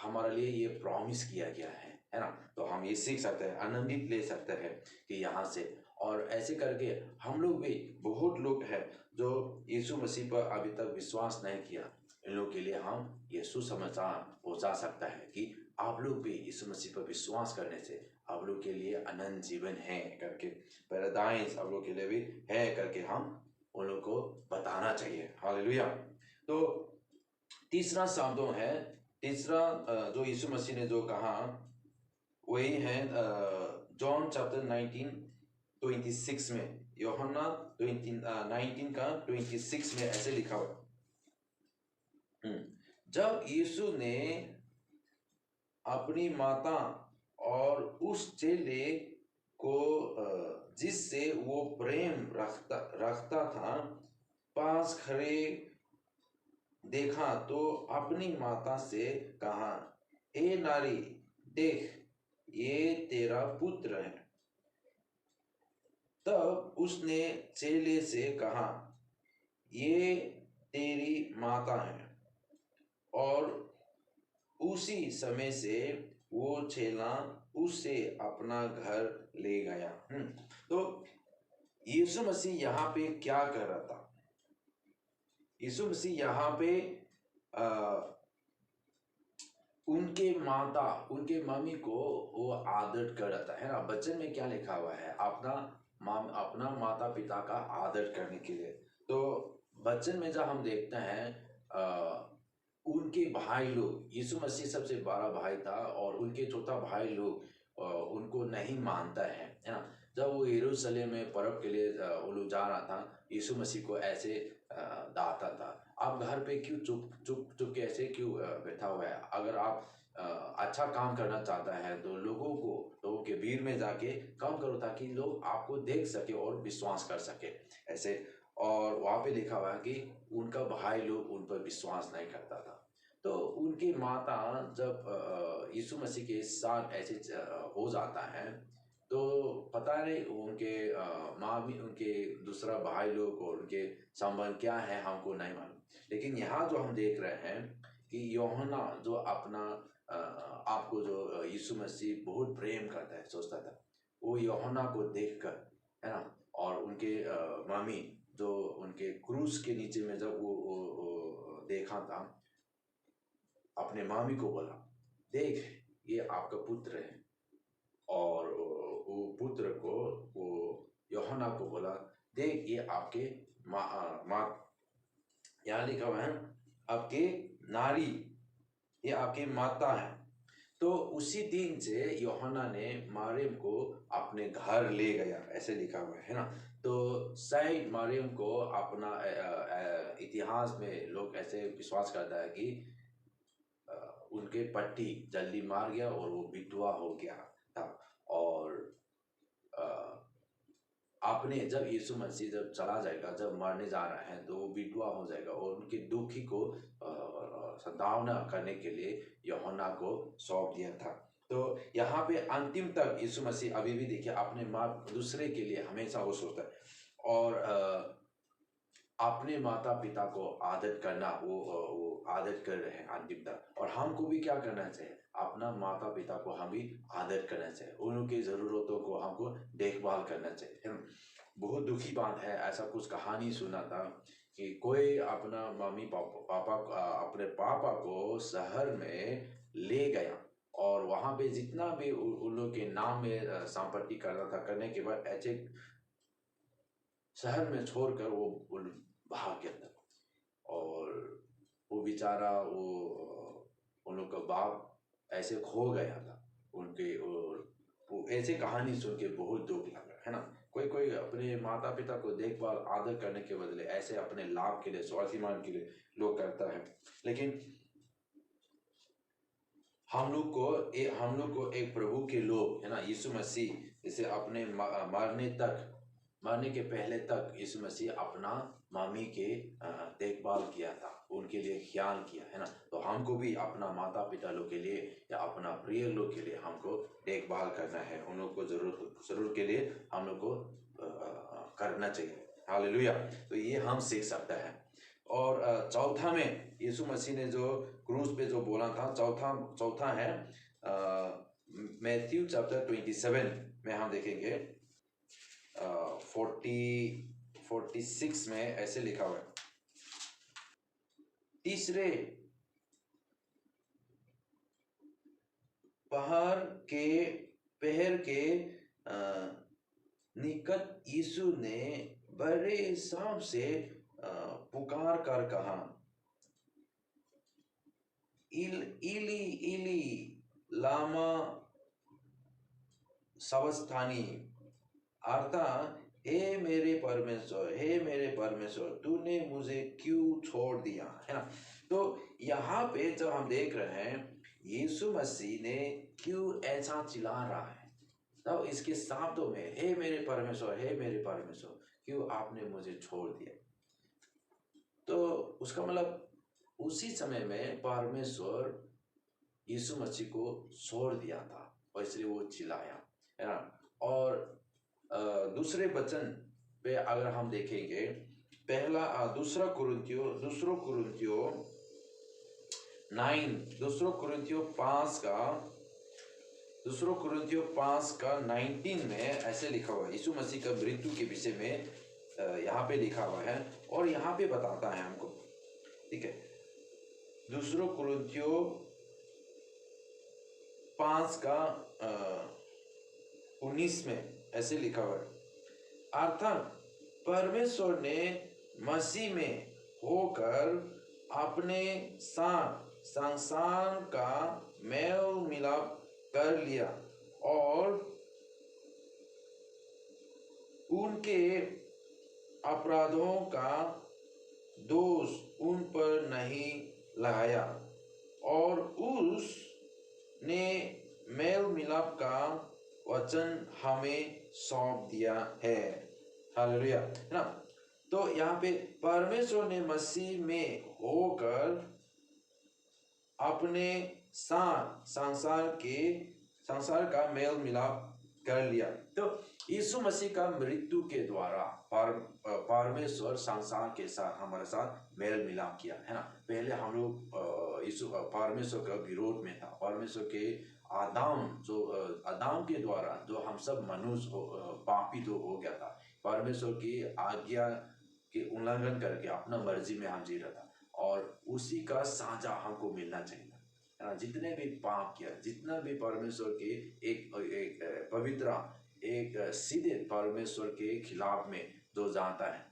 हमारे लिए ये प्रॉमिस किया गया है ना। तो हम ये सीख सकते हैं, आनंदित ले सकते हैं कि यहाँ से। और ऐसे करके हम लोग भी, बहुत लोग हैं जो यीशु मसीह पर अभी तक विश्वास नहीं किया, इन लोगों के लिए हम ये सुसमाचार पहुंचा सकता है कि आप लोग भी यीशु मसीह पर विश्वास करने से आप लोग के लिए अनंत जीवन है करके, पैराडाइज आप लोग के लिए भी है करके हम उन लोग को बताना चाहिए। हालेलुया। तो तीसरा शब्दों है, तीसरा जो यीशु मसीह ने जो कहा वही है जॉन चैप्टर 19:26 में, यूहन्ना 19 का 26 में ऐसे लिखा हुआ। जब यीशु ने अपनी माता और उस चेले को जिससे वो प्रेम रखता था पास खड़े देखा, तो अपनी माता से कहा, ए नारी, देख ये तेरा पुत्र है। तब उसने चेले से कहा, ये तेरी माता है। और उसी समय से वो चेला उसे अपना घर ले गया। तो यीशु मसीह यहाँ पे क्या कर रहा था? यीशु मसीह यहाँ पे उनके माता, उनके मम्मी को वो आदर कर रहा था, है ना। बचन में क्या लिखा हुआ है? अपना माता पिता का आदर करने के लिए। तो बचन में जब हम देखते हैं उनके भाई लोग, यीशु मसीह सबसे बड़ा भाई था और उनके छोटा भाई लोग उनको नहीं मानता है ना। जब वो यरूशलेम में पर्व के लिए वो लोग जा रहा था, यीशु मसीह को ऐसे डांटा था, आप घर पे क्यों चुप चुप चुप के ऐसे क्यों बैठा हुआ है? अगर आप अच्छा काम करना चाहता है तो लोगों के भीड़ में जाके काम करो, ताकि लोग आपको देख सके और विश्वास कर सके, ऐसे। और वहाँ पे लिखा हुआ है कि उनका भाई लोग उन पर विश्वास नहीं करता था। तो उनकी माता जब यीशु मसीह के साथ ऐसे हो जाता है, तो पता नहीं उनके माँ भी, उनके दूसरा भाई लोग और उनके संबंध क्या है हमको नहीं मालूम। लेकिन यहाँ जो हम देख रहे हैं कि यूहन्ना जो अपना आपको जो यीशु मसीह बहुत प्रेम करता है, सोचता था, वो यूहन्ना को देखकर, है ना, और उनके मामी जो उनके क्रूस के नीचे में जब वो देखा था, अपने मामी को बोला, देख ये आपका पुत्र है। और वो पुत्र को, वो यूहन्ना को बोला, देख ये आपके माँ, यहाँ लिखा हुआ है आपके नारी, ये आपकी माता है। तो उसी दिन से यूहन्ना ने मरियम को अपने घर ले गया, ऐसे लिखा हुआ है ना। तो शायद मरियम को अपना इतिहास में लोग ऐसे विश्वास करता है कि उनके पति जल्दी मार गया और वो विधवा हो गया था। और आपने जब यीशु मसीह जब चला जाएगा, जब मरने जा रहा है, तो वो विधवा हो जाएगा और उनके दुखी को सद्भावना करने के लिए यूहन्ना को सौंप दिया था। तो यहाँ पे अंतिम तक यीशु मसीह अभी भी देखिए अपने माँ दूसरे के लिए हमेशा वो सोचता है। और अपने माता पिता को आदत करना, वो आदत कर रहे हैं अंतिम तक। और हमको भी क्या करना चाहिए, अपना माता पिता को हम भी आदत करना चाहिए, उनकी ज़रूरतों को हमको देखभाल करना चाहिए, है ना। बहुत दुखी बात है, ऐसा कुछ कहानी सुना था कि कोई अपना मम्मी पापा अपने पापा को शहर में ले गया, और वहाँ पे जितना भी उन लोग के नाम में संपत्ति करना था, करने के बाद ऐसे शहर में छोड़कर वो भाग गया था। और वो बेचारा उन लोग का बाप ऐसे खो गया था उनके। और वो ऐसे कहानी सुन के बहुत दुख लगा, है ना। कोई कोई अपने माता पिता को देखभाल आदर करने के बदले ऐसे अपने लाभ के लिए, स्वाभिमान के लिए लोग करता है। लेकिन हम लोग को एक प्रभु के लोग, है ना, यीशु मसीह जैसे अपने मरने के पहले तक यीशु मसीह अपना मामी के देखभाल किया था, उनके लिए ख्याल किया, है ना। तो हमको भी अपना माता पिता लोग के लिए या अपना प्रिय लोग के लिए हमको देखभाल करना है, उन लोग को जरूर के लिए हम लोग को करना चाहिए। हालेलुया। तो ये हम सीख सकते हैं। और चौथा में यीशु मसीह ने जो क्रूस पे जो बोला था, चौथा है मैथ्यू चैप्टर 27 में हम देखेंगे 46 में ऐसे लिखा हुआ है, तीसरे पहर के निकट यीशु ने बड़े सांप से पुकार कर कहा, इली इली लामा सबस्थानी, अर्थात हे मेरे परमेश्वर तूने मुझे क्यों छोड़ दिया, है ना। तो यहाँ पे जब हम देख रहे हैं यीशु मसीह ने क्यों ऐसा चिल्ला रहा है, तब इसके शब्दों में हे मेरे परमेश्वर क्यों आपने मुझे छोड़ दिया। तो उसका मतलब उसी समय में परमेश्वर यीशु मसीह को छोड़ दिया था, और इसलिए वो चिल्लाया, है ना। और दूसरे वचन पे अगर हम देखेंगे, दूसरा कुरिन्थियों 5 का 19 में ऐसे लिखा हुआ है, यीशु मसीह का मृत्यु के विषय में यहाँ पे लिखा हुआ है, और यहाँ पे बताता है हमको, ठीक है। दूसरा कुरिन्थियों 5 का 19 में ऐसे लिखा हुआ है, अर्थात परमेश्वर ने मसीह में होकर अपने साथ संसार का मेल मिलाप कर लिया, और उनके अपराधों का दोष उन पर नहीं लगाया, और उसने मेल मिलाप का वचन हमें सौंप दिया है। हालेलुया, है ना। तो यहाँ पे परमेश्वर ने मसीह में होकर अपने साथ संसार का मेल मिलाप कर लिया। तो यीशु मसीह का मृत्यु के द्वारा परमेश्वर संसार के साथ हमारे साथ मेल मिलाप किया, है ना। पहले हम लोग परमेश्वर का विरोध में था, परमेश्वर के आदाम के द्वारा जो हम सब मनुष्य पापी तो हो गया था, परमेश्वर की आज्ञा के उल्लंघन करके अपना मर्जी में हम जी रहा था, और उसी का साझा हमको मिलना चाहिए, है ना। जितने भी पाप किया, जितना भी परमेश्वर के एक पवित्र, एक सीधे परमेश्वर के खिलाफ में जो जाता है,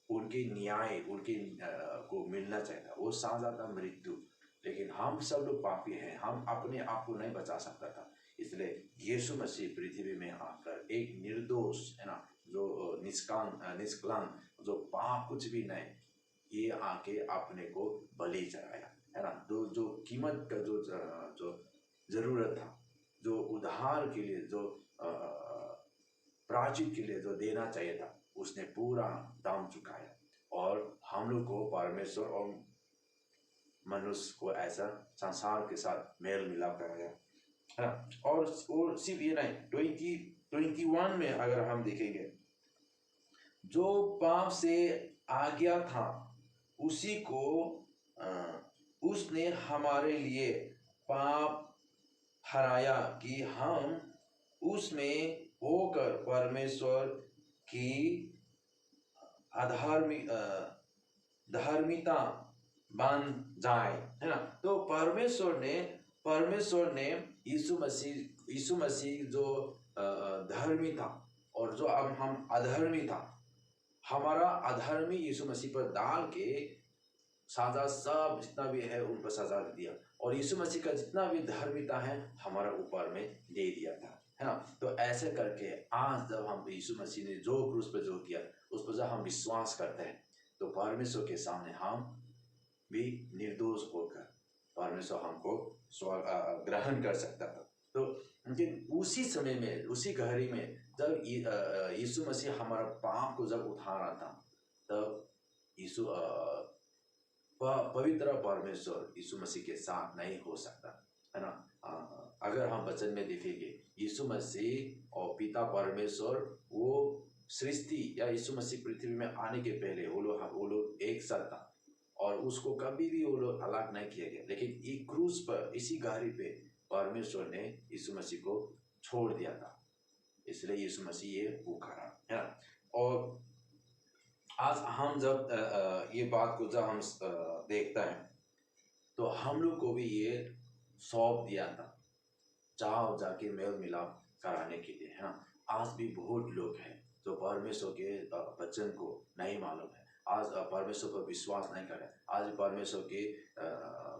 उनके न्याय को मिलना चाहिए, वो साझा था मृत्यु। लेकिन हम सब लोग पापी हैं, हम अपने आप को नहीं बचा सकता था, इसलिए यीशु मसीह पृथ्वी में आकर एक निर्दोष, है ना, जो निष्कलंक, जो पाप कुछ भी नहीं, ये आके अपने को बलि चढ़ाया, है ना। जो कीमत का जो जरूरत था, जो उद्धार के लिए, जो प्रायश्चित के लिए जो देना चाहिए था, उसने पूरा दाम चुकाया, और हम लोग को परमेश्वर और मनुष्य को ऐसा संसार के साथ मेल मिलाप कराया, है ना। और सिर्फ ये नहीं, 21 में अगर हम देखेंगे, जो पाप से आज्ञा था उसी को उसने हमारे लिए पाप हराया कि हम उसमें होकर परमेश्वर की धार्मिकता बन जाए, है ना। तो परमेश्वर ने यीशु मसीह जो धर्मी था और जो अब हम अधर्मी था, हमारा अधर्मी यीशु मसीह पर डाल के सजा सब जितना भी है उन पर सजा दिया, और यीशु मसीह का जितना भी धार्मिकता है हमारा ऊपर में दे दिया था, है ना। तो ऐसे करके आज जब हम यीशु मसीह ने जो क्रूस पर जो किया उस पर जब हम विश्वास करते हैं तो परमेश्वर के सामने हम भी निर्दोष होकर परमेश्वर हमको ग्रहण कर सकता था। तो लेकिन उसी समय में, उसी घड़ी में जब यीशु मसीह हमारा पाप को जब उठा रहा था, तब यीशु पवित्र परमेश्वर यीशु मसीह के साथ नहीं हो सकता, है ना। अगर हम वचन में देखेंगे यीशु मसीह और पिता परमेश्वर वो सृष्टि या यीशु मसीह पृथ्वी में आने के पहले वो लोग एक साथ था और उसको कभी भी वो लोग अलग नहीं किया गया। लेकिन एक क्रूस पर, इसी घड़ी पे परमेश्वर ने यीशु मसीह को छोड़ दिया था, इसलिए यीशु मसीह ये भूखा रहा, है ना। और आज हम जब ये बात को जब हम देखता है तो हम लोग को भी ये सौंप दिया था, जाओ जाके मेल मिलाप कराने के लिए, है ना। आज भी बहुत लोग हैं जो परमेश्वर के वचन को नहीं मालूम है, आज परमेश्वर पर विश्वास नहीं कर रहे, आज परमेश्वर के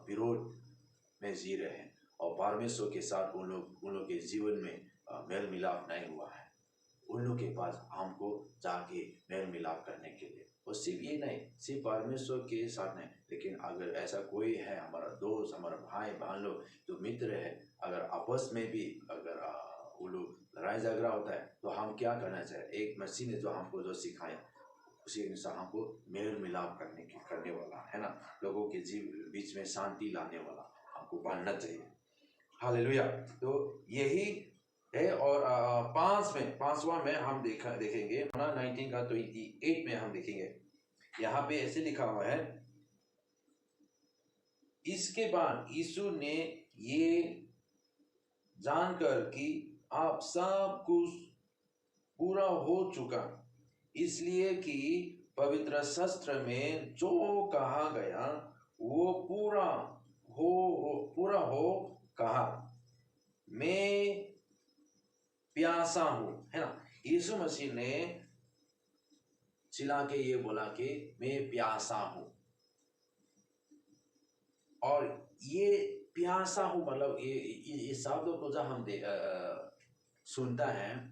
विरोध में जी रहे हैं और परमेश्वर के साथ उन लोग के जीवन में मेल मिलाप नहीं हुआ है। उन लोग के पास हमको जाके मेल मिलाप करने के लिए, और सिर्फ ये नहीं, सिर्फ परमेश्वर के साथ नहीं, लेकिन अगर ऐसा कोई है हमारा दोस्त, हमारा भाई बहन लोग जो मित्र है, अगर आपस में भी अगर वो लोग लड़ाई झगड़ा होता है तो हम क्या करना चाहिए। एक मसीह ने जो हमको जो सिखाया उसी अनुसार हमको मेल मिलाप करने वाला, है ना, लोगों के बीच में शांति लाने वाला हमको बनना चाहिए। हालेलुया। तो यही है। और पांचवा में हम देखेंगे 19 का 28 में हम देखेंगे, यहाँ पे ऐसे लिखा हुआ है, इसके बाद यीशु ने ये जानकर कि आप सब कुछ पूरा हो चुका, इसलिए कि पवित्र शास्त्र में जो कहा गया वो पूरा हो कहा, मैं प्यासा हूं, है ना। यीशु मसीह ने चिल्ला के ये बोला कि मैं प्यासा हूं, और ये प्यासा हूं मतलब ये शब्दों को जब हम सुनता है,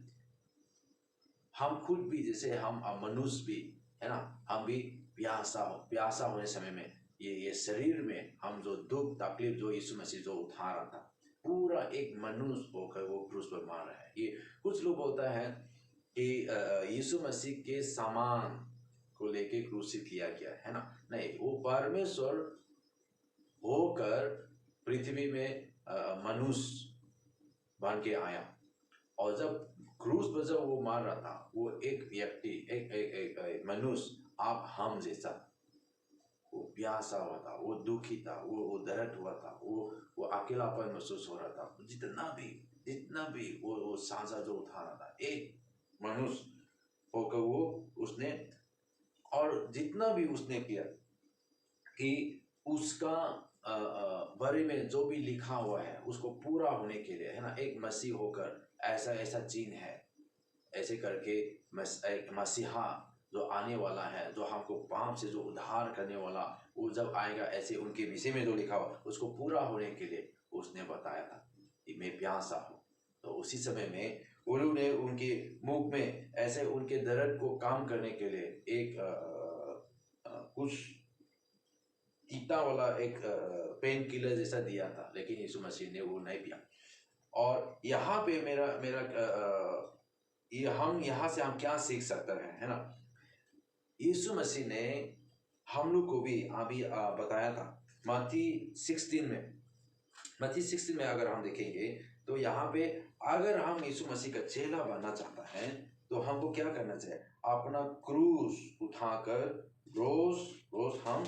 हम खुद भी, जैसे हम मनुष्य भी, है ना, हम भी प्यासा होने समय में ये शरीर में हम जो दुख तकलीफ जो यीशु मसीह जो उठा रहा था, पूरा एक मनुष्य होकर वो क्रूस पर मार रहा है। ये कुछ लोग बोलता है कि यीशु मसीह के सामान को लेके क्रूसित किया गया, है ना। नहीं, वो परमेश्वर होकर पृथ्वी में मनुष्य बन के आया, और जब क्रूस पर जब वो मार रहा था, वो एक व्यक्ति, एक मनुष्य, आप हम जैसा, वो प्यासा हुआ था, वो दुखी था, वो दर्द हुआ था, वो अकेलापन महसूस हो रहा था। जितना भी वो सांसा जो उठा रहा था, एक मनुष्य होकर वो उसने, और जितना भी उसने किया कि उसका बारे में जो भी लिखा हुआ है उसको पूरा होने के लिए, है ना, एक मसीह होकर ऐसा चिन्ह है, ऐसे करके एक मसीहा जो आने वाला है, जो हमको पाप से जो उद्धार करने वाला, वो जब आएगा, ऐसे उनके विषय में जो लिखा हुआ उसको पूरा होने के लिए उसने बताया था कि मैं प्यासा हूँ। तो उसी समय में उन्होंने उनके मुख में ऐसे उनके दर्द को काम करने के लिए एक कुछ तीता वाला एक पेन किलर जैसा दिया था, लेकिन यीशु मसीह ने वो नहीं पिया। और यहाँ पे ये हम यहाँ से हम क्या सीख सकते हैं, है ना। यीशु मसीह ने हम लोग को भी अभी बताया था मत्ती 16 में अगर हम देखेंगे तो यहाँ पे अगर हम यीशु मसीह का चेला बनना चाहता है तो हमको क्या करना चाहिए, अपना क्रूस उठाकर रोज रोज हम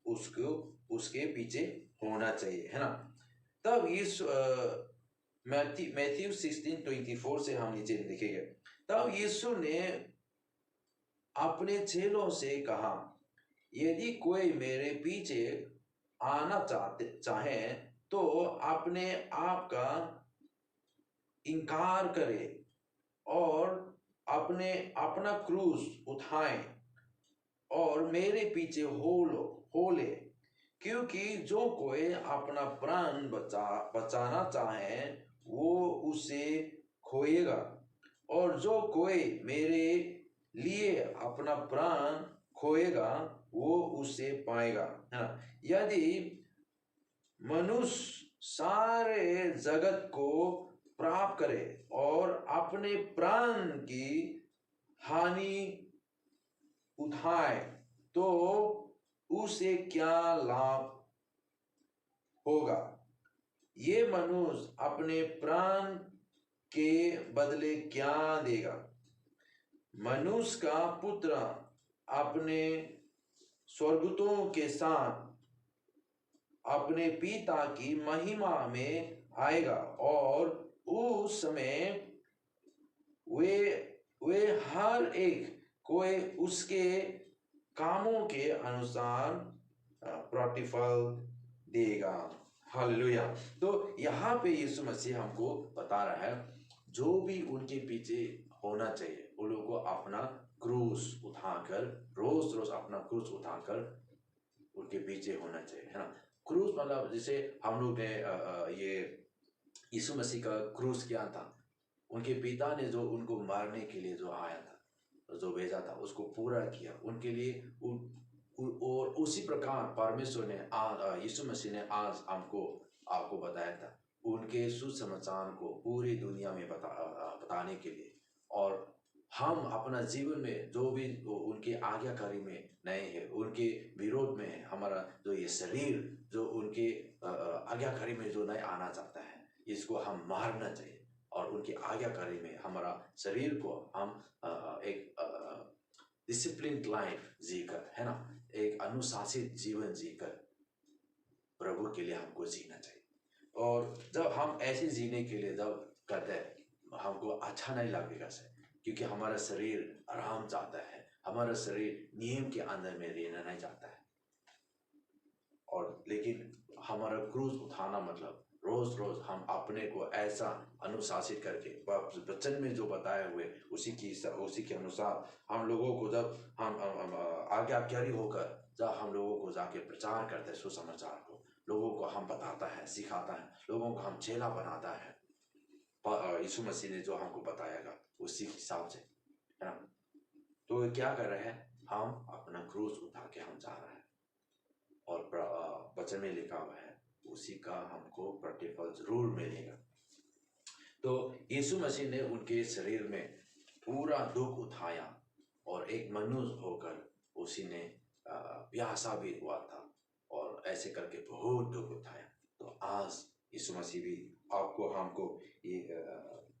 उसको उसके पीछे होना चाहिए, है ना। तब यीशु मैथ्यू 16:24 से हम नीचे लिखेंगे। तब यीशु ने अपने चेलों से कहा, यदि कोई मेरे पीछे आना चाहे तो अपने आप का इनकार करे और अपना क्रूस उठाए और मेरे पीछे हो ले। क्योंकि जो कोई अपना प्राण बचाना चाहे वो उसे खोएगा, और जो कोई मेरे लिए अपना प्राण खोएगा वो उसे पाएगा, है ना। यदि मनुष्य सारे जगत को प्राप्त करे और अपने प्राण की हानि उठाए तो उसे क्या लाभ होगा। ये मनुष्य अपने प्राण के बदले क्या देगा। मनुष्य का पुत्र अपने स्वर्गदूतों के साथ अपने पिता की महिमा में आएगा, और उस समय वे हर एक कोई उसके कामों के अनुसार प्रतिफल देगा। हालेलुया। तो यहाँ पे यीशु मसीह हमको बता रहा है, जो भी उनके पीछे होना चाहिए वो लोगों को अपना क्रूस उठाकर रोज रोज अपना क्रूस उठाकर उनके पीछे होना चाहिए, है ना। क्रूस मतलब जैसे हम लोग ने ये यीशु मसीह का क्रूस क्या था, उनके पिता ने जो उनको मारने के लिए जो आया था, जो भेजा था, उसको पूरा किया उनके लिए। और उसी प्रकार परमेश्वर ने यीशु मसीह ने आज आपको बताया था उनके सुसमाचार को पूरी दुनिया में बताने के लिए। और हम अपना जीवन में जो भी उनके आज्ञाकारी में नहीं है, उनके विरोध में है, हमारा जो ये शरीर जो उनके आज्ञाकारी में जो नहीं आना चाहता है, इसको हम मारना चाहिए। और उनकी आज्ञाकारी में हमारा शरीर को हम एक डिसिप्लिन लाइफ जीकर, है ना, एक अनुशासित जीवन जीकर प्रभु के लिए हमको जीना चाहिए। और जब हम ऐसे जीने के लिए जब करते हैं हमको अच्छा नहीं लगेगा सर, क्योंकि हमारा शरीर आराम चाहता है, हमारा शरीर नियम के अंदर में रहना नहीं चाहता है। और लेकिन हमारा क्रूस उठाना मतलब रोज रोज हम अपने को ऐसा अनुशासित करके वचन में जो बताए हुए उसी के अनुसार हम लोगों को जब हम आज्ञाकारी होकर जब हम लोगों को जाके प्रचार करते हैं सुसमाचार को, लोगों को हम बताता है, सिखाता है, लोगों को हम चेला बनाता है यीशु मसीह ने जो हमको बताएगा उसी हिसाब से, है ना। तो क्या कर रहे हैं, हम अपना क्रूस उठा के हम जा रहे हैं और वचन में लिखा हुआ है उसी का हमको प्रतिफल जरूर मिलेगा। तो यीशु मसीह ने उनके शरीर में पूरा दुख उठाया और एक मनुष्य होकर उसी ने प्यासा भी हुआ था और ऐसे करके बहुत दुख उठाया। तो आज यीशु मसीह भी आपको हमको ये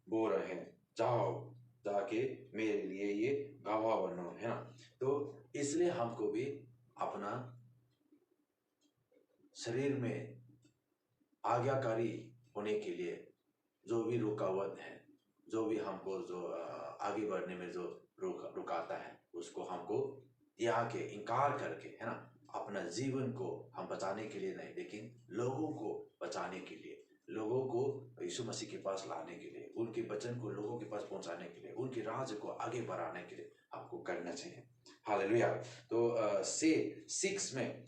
बोल रहे हैं, जाओ जाके मेरे लिए ये गवाह बनो, है ना। तो इसलिए हमको भी अपना शरीर में आज्ञाकारी होने के लिए जो भी रुकावट है, जो भी हमको जो आगे बढ़ने में जो रुकाता है, उसको हमको त्याग के इनकार करके, है ना, अपना जीवन को हम बचाने के लिए नहीं लेकिन लोगों को बचाने के लिए, लोगों को यीशु मसीह के पास लाने के लिए, उनके वचन को लोगों के पास पहुंचाने के लिए, उनके राज्य को आगे बढ़ाने के लिए आपको करना चाहिए। हालेलुया। तो 6 में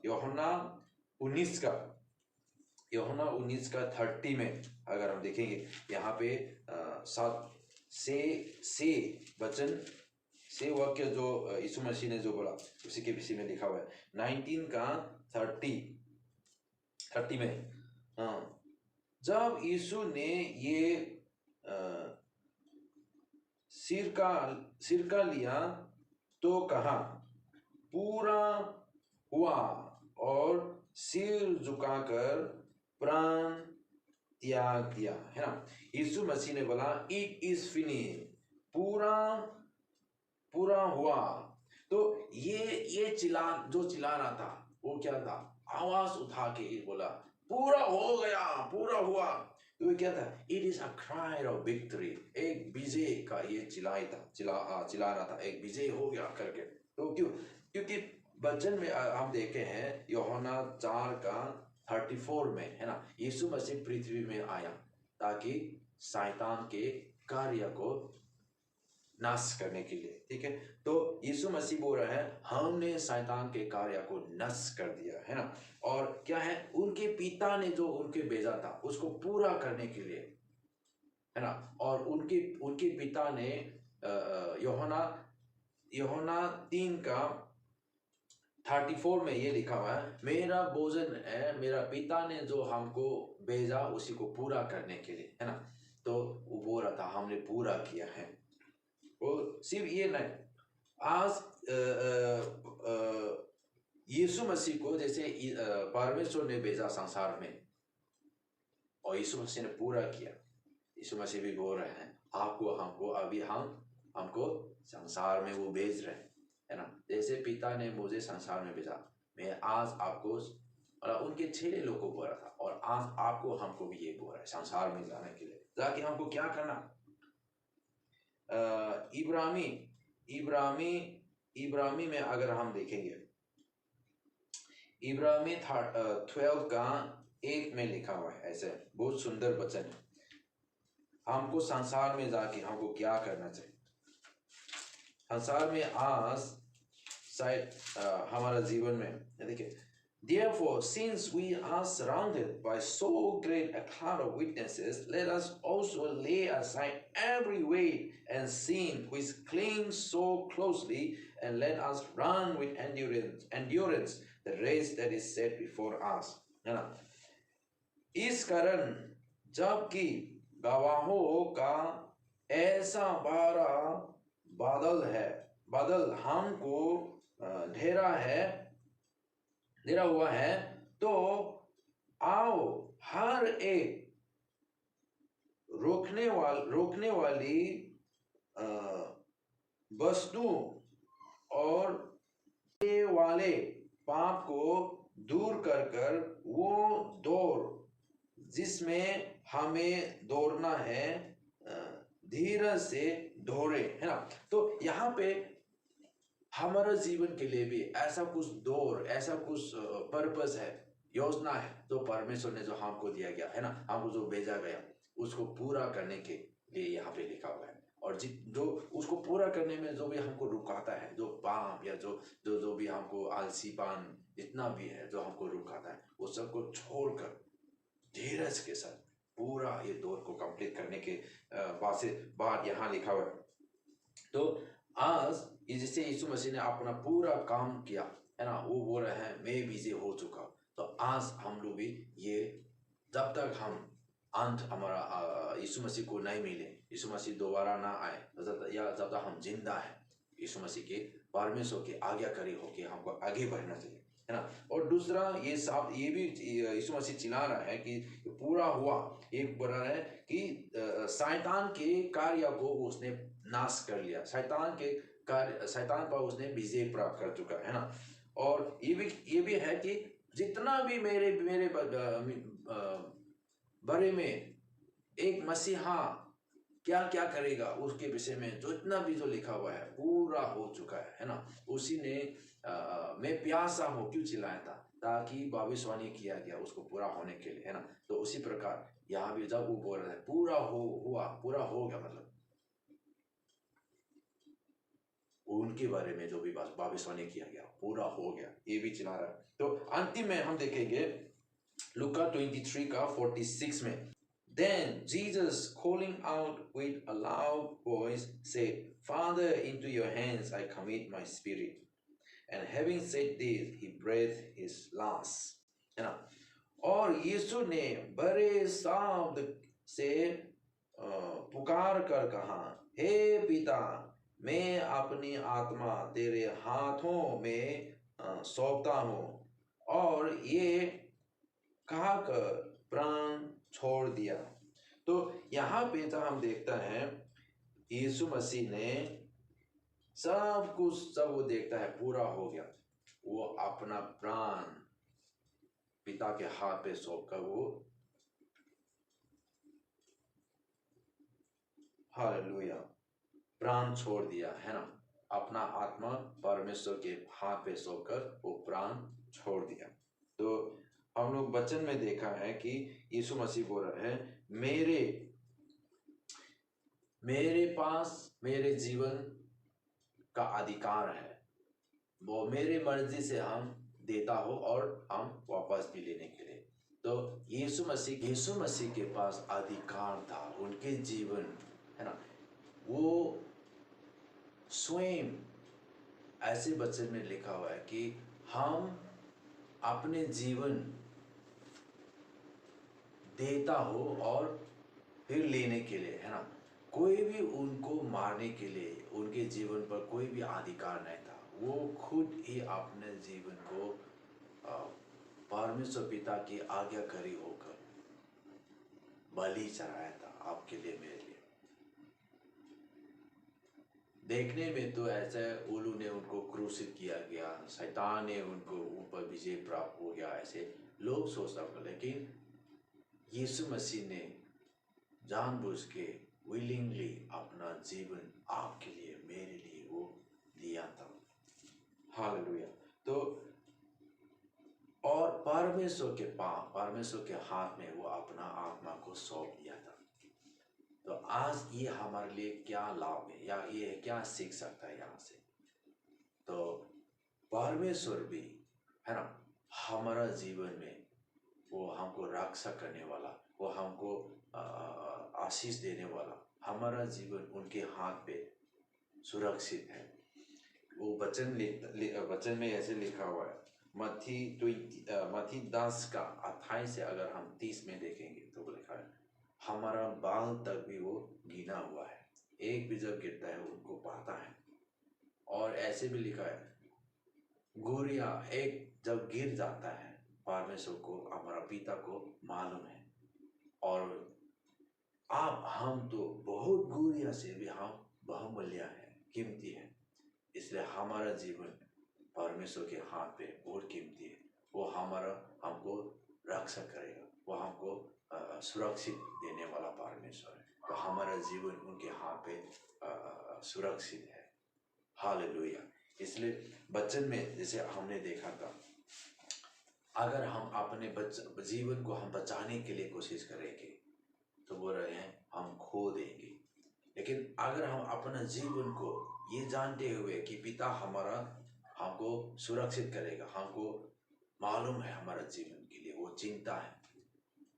यूहन्ना 19 का 30 में अगर हम देखेंगे यहाँ पे 7 से वचन से वाक्य जो यीशु मसीह ने जो बोला उसी के विषय में लिखा हुआ है। 19 का 30 में, जब यीशु ने ये सिरका लिया तो कहा, पूरा हुआ, और सिर झुकाकर प्राण त्याग दिया, है ना। यीशु मसीह ने बोला इट इज फिनिश, पूरा हुआ। तो ये चिल्ला रहा था, वो क्या था, आवाज उठा के बोला पूरा हो गया, पूरा हुआ। तो ये क्या था, it is a cry of victory, एक विजय का ये चिल्ला रहा था, एक विजय हो गया करके। तो क्योंकि वचन में हम देखे हैं यूहन्ना 4:34 में, है ना, यीशु मसीह पृथ्वी में आया ताकि शैतान के कार्य को नाश करने के लिए, ठीक है। तो यीशु मसीह बोल रहे हैं हमने शैतान के कार्य को नष्ट कर दिया, है ना। और क्या है, उनके पिता ने जो उनके भेजा था उसको पूरा करने के लिए, है ना। और उनके उनके पिता ने यूहन्ना यूहन्ना 3:34 में ये लिखा हुआ है, मेरा भोजन है, मेरा पिता ने जो हमको भेजा उसी को पूरा करने के लिए, है ना। तो वो बोल रहा था हमने पूरा किया है। और सिर्फ ये नहीं, आज यीशु मसीह को जैसे परमेश्वर ने भेजा संसार में और यीशु मसीह ने पूरा किया, यीशु मसीह भी बोल रहे हैं आपको हमको अभी हमको संसार में वो भेज रहे हैं, है ना। जैसे पिता ने मुझे संसार में भेजा, मैं आज आपको और उनके 6 लोग को बोल रहा था, और आज आपको हमको भी ये बोल रहा है संसार में जाने के लिए, ताकि हमको क्या करना। इब्रामी में अगर हम देखेंगे, इब्रामी 12:1 में लिखा हुआ है, ऐसे बहुत सुंदर वचन है। हमको संसार में जाके हमको क्या करना चाहिए। संसार में आज शायद हमारा जीवन में देखिए, therefore since we are surrounded by so great a cloud of witnesses, let us also lay aside every weight and sin which clings so closely, and let us run with endurance the race that is set before us, है ना। इस कारण जबकि गवाहों का ऐसा बड़ा बादल हमको घेरा हुआ है, तो आओ हर एक रोकने वाली वस्तु और वाले पाप को दूर कर वो दौड़ जिसमें हमें दौड़ना है धीरज से दौड़े, है ना। तो यहाँ पे हमारा जीवन के लिए भी ऐसा कुछ दौड़, ऐसा कुछ पर्पस है, योजना है जो परमेश्वर ने जो हमको दिया गया, है ना, हमको जो भेजा गया उसको पूरा करने के लिए यहाँ पे लिखा हुआ है। और जो उसको पूरा करने में जो भी हमको रुकाता है, जो पाप या जो भी हमको आलसीपन जितना भी है जो हमको रुकाता है, वो सबको छोड़कर धीरज के साथ पूरा ये दौड़ को कंप्लीट करने के बाद यहाँ लिखा हुआ है। तो आज जिससे यीशु मसीह ने अपना पूरा काम किया, है ना, वो बोल रहे हैं मैं बिजी हो चुका। तो आज हम लोग भी ये, जब तक हम अंत हमारा यीशु मसीह को नहीं मिले, यीशु मसीह दोबारा ना आए, या जब तक हम जिंदा है, यीशु मसीह के परमेश्वर के आज्ञाकारी होके हमको आगे बढ़ना चाहिए, है ना। और दूसरा ये भी यीशु मसीह चिल्ला रहा है कि पूरा हुआ, ये बोल रहा है कि शैतान के कार्य को उसने नाश कर लिया, शैतान पर उसने विजय प्राप्त कर चुका है ना। और ये भी है कि जितना भी मेरे बारे में एक मसीहा क्या क्या करेगा उसके विषय में जो इतना भी जो लिखा हुआ है पूरा हो चुका है ना। उसी ने मैं प्यासा हूँ क्यों चिल्लाया था, ताकि भविष्यवाणी किया गया उसको पूरा होने के लिए, है ना। तो उसी प्रकार यहाँ भी जब वो बोल रहा है पूरा हो गया, मतलब उनके बारे में जो भी भविष्यवाणी किया गया पूरा हो गया, ये भी चिल्ला रहा है। तो अंतिम में हम देखेंगे लूका 23:46 में, Then Jesus, calling out with a loud voice, said, Father, into your hands I commit my spirit. And having said this, he breathed his last. है ना। और यीशु ने बड़े शब्द से पुकार कर कहा, हे पिता, मैं अपनी आत्मा तेरे हाथों में सौंपता हूँ। और ये कहकर प्राण छोड़ दिया। तो यहाँ पे जब हम देखते हैं यीशु मसीह ने सब कुछ जब वो देखता है पूरा हो गया, वो अपना प्राण पिता के हाथ पे सौंप कर वो, हालेलुया, प्राण छोड़ दिया है ना। अपना आत्मा परमेश्वर के हाथ पे सौंप कर वो प्राण छोड़ दिया। तो हम लोग वचन में देखा है कि यीशु मसीह बोल रहे हैं, मेरे पास मेरे जीवन का अधिकार है, वो मेरे मर्जी से हम देता हो और हम वापस भी लेने के लिए। तो यीशु मसीह के पास अधिकार था, उनके जीवन है ना, वो स्वयं ऐसे वचन में लिखा हुआ है कि हम अपने जीवन देता हो और फिर लेने के लिए, है ना। कोई भी उनको मारने के लिए उनके जीवन पर कोई भी अधिकार नहीं था। वो खुद ही अपने जीवन को अ, परमेश्वर पिता की आज्ञाकारी होकर बलि चढ़ाया था आपके लिए, मेरे लिए। देखने में तो ऐसा उल्लू ने उनको क्रूसित किया गया, शैतान ने उनको ऊपर विजय प्राप्त हो गया, ऐसे लोग सोचता होगा, लेकिन यीशु मसीह ने जानबूझ के विलिंगली अपना जीवन आपके लिए मेरे लिए वो दिया था। हालेलुया। तो और परमेश्वर के हाथ में वो अपना आत्मा को सौंप दिया था। तो आज ये हमारे लिए क्या लाभ है या ये क्या सीख सकता है यहाँ से? तो परमेश्वर भी है ना, हमारा जीवन में वो हमको रक्षा करने वाला, वो हमको आशीष देने वाला, हमारा जीवन उनके हाथ पे सुरक्षित है। वो वचन में ऐसे लिखा हुआ है, मत्ती 10 का 28 से अगर हम 30 में देखेंगे तो लिखा है, हमारा बाल तक भी वो गिना हुआ है, एक भी जब गिरता है उनको पाता है। और ऐसे भी लिखा है, गुड़िया एक जब गिर जाता है, परमेश्वर को, हमारा पिता को मालूम है। और आप हम तो बहुत गुड़िया से भी हम बहुमूल्य है, कीमती है, इसलिए हमारा जीवन परमेश्वर के हाथ पे बहुत कीमती है। वो हमको रक्षा करेगा, वो हमको सुरक्षित देने वाला परमेश्वर है। तो हमारा जीवन उनके हाथ पे सुरक्षित है। हालेलुया। इसलिए वचन में जैसे हमने देखा था, अगर हम अपने जीवन को हम बचाने के लिए कोशिश करेंगे तो बोल रहे हैं हम खो देंगे। लेकिन अगर हम अपना जीवन को ये जानते हुए कि पिता हमारा हमको सुरक्षित करेगा, हमको मालूम है हमारा जीवन के लिए वो चिंता है,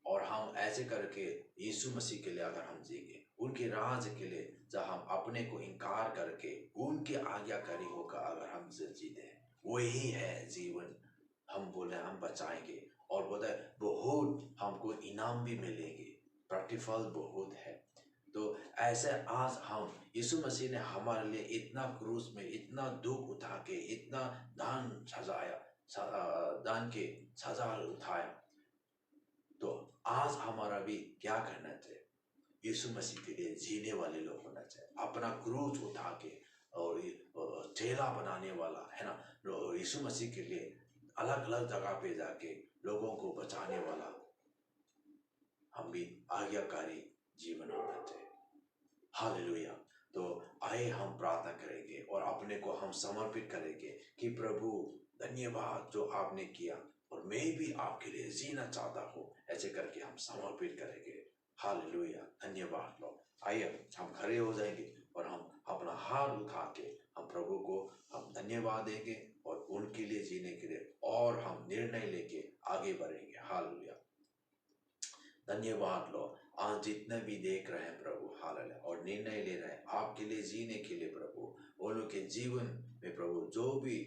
और हम ऐसे करके यीशु मसीह के लिए अगर हम जिएंगे, उनके राज के लिए, जब हम अपने को इनकार करके उनके आज्ञाकारी होकर अगर हम जीते हैं, वही है जीवन। हम बोले हम बचाएंगे और बोले बहुत हमको इनाम भी मिलेंगे, प्रतिफल बहुत है। तो ऐसे आज हम यीशु मसीह ने हमारे लिए इतना क्रूस में इतना दुख उठा के इतना दान के सजा उठाया, तो आज हमारा भी क्या करना चाहिए? यीशु मसीह के लिए जीने वाले लोग होना चाहिए, अपना क्रूस उठा के और चेला बनाने वाला, है ना, यीशु मसीह के लिए अलग अलग जगह पे जाके लोगों को बचाने वाला हम भी आज्ञाकारी जीवन होना चाहिए। हालेलुया। तो आए हम प्रार्थना करेंगे और अपने को हम समर्पित करेंगे कि प्रभु धन्यवाद जो आपने किया, और मैं भी आपके लिए जीना चाहता हूँ, ऐसे करके हम समर्पित करेंगे। हालेलुया। धन्यवाद लो। आइए हम खड़े हो जाएंगे और हम अपना हाथ उठा के हम प्रभु को हम धन्यवाद देंगे और उनके लिए जीने के लिए और हम निर्णय लेके आगे बढ़ेंगे। हालेलुया। धन्यवाद लो। आज जितने भी देख रहे हैं प्रभु, हालेलुया, और निर्णय ले रहे हैं आपके लिए जीने के लिए प्रभु, उन लोग के जीवन में प्रभु जो भी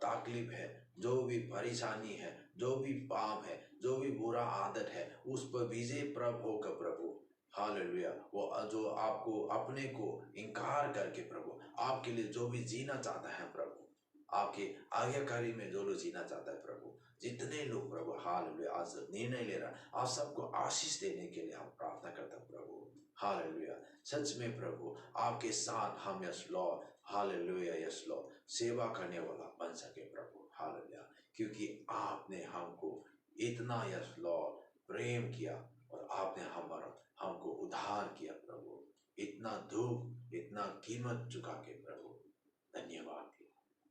तकलीफ है, जो भी परेशानी है, जो भी पाप है, जो भी बुरा आदत है, उस पर विजय प्राप्त होकर प्रभु, हालेलुया, वो जो आपको अपने को इनकार करके प्रभु आपके लिए जो भी जीना चाहता है प्रभु, आपके आज्ञाकारी में जो लोग जीना चाहता है प्रभु, जितने लोग प्रभु हालेलुया आज निर्णय ले रहा है, आप सबको आशीष देने के लिए हम प्रार्थना करते हैं प्रभु। हालेलुया। सच में प्रभु आपके साथ हम yes Lord hallelujah, yes Lord, सेवा करने वाला बन सके प्रभु। हालेलुया, क्योंकि आपने हमको इतना यस लॉर्ड प्रेम किया और आपने हमको उद्धार किया प्रभु। इतना दुख, इतना कीमत चुका के प्रभु, धन्यवाद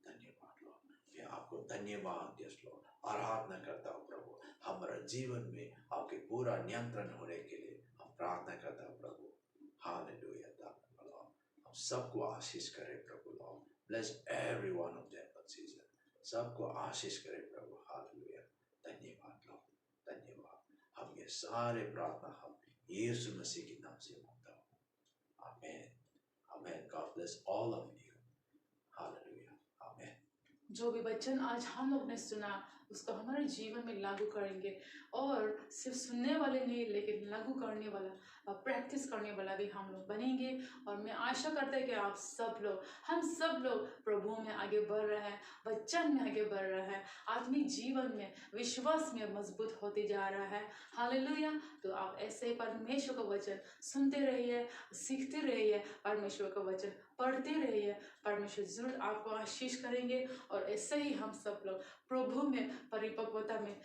धन्यवाद लॉर्ड। मैं आपको धन्यवाद यस लॉर्ड आराधना करता हूँ प्रभु। हमारा जीवन में आपके पूरा नियंत्रण होने के लिए हम प्रार्थना करता हूँ प्रभु। हालेलुया लॉर्ड, हम सबको आशीष करें प्रभु lord. Bless every one of them season, सबको आशीष करें प्रभु। हालेलुया, धन्यवाद लॉर्ड, धन्यवाद। हम ये सारे प्रार्थना हम यीशु मसीह के नाम से मांगता हूँ। Amen, amen. God bless all of you. Hallelujah, amen. जो भी वचन आज हम लोग ने सुना उसको हमारे जीवन में लागू करेंगे, और सिर्फ सुनने वाले नहीं लेकिन लागू करने वाला, प्रैक्टिस करने वाला भी हम लोग बनेंगे। और मैं आशा करता है कि आप सब लोग, हम सब लोग प्रभु में आगे बढ़ रहे हैं, वचन में आगे बढ़ रहे हैं, आत्मिक जीवन में विश्वास में मजबूत होते जा रहा है। हालेलुया। तो आप ऐसे ही परमेश्वर का वचन सुनते रहिए, सीखते रहिए, परमेश्वर का वचन पढ़ते रहिए। परमेश्वर जरूर आपको आशीष करेंगे, और ऐसे ही हम सब लोग प्रभु में परिपक्वता में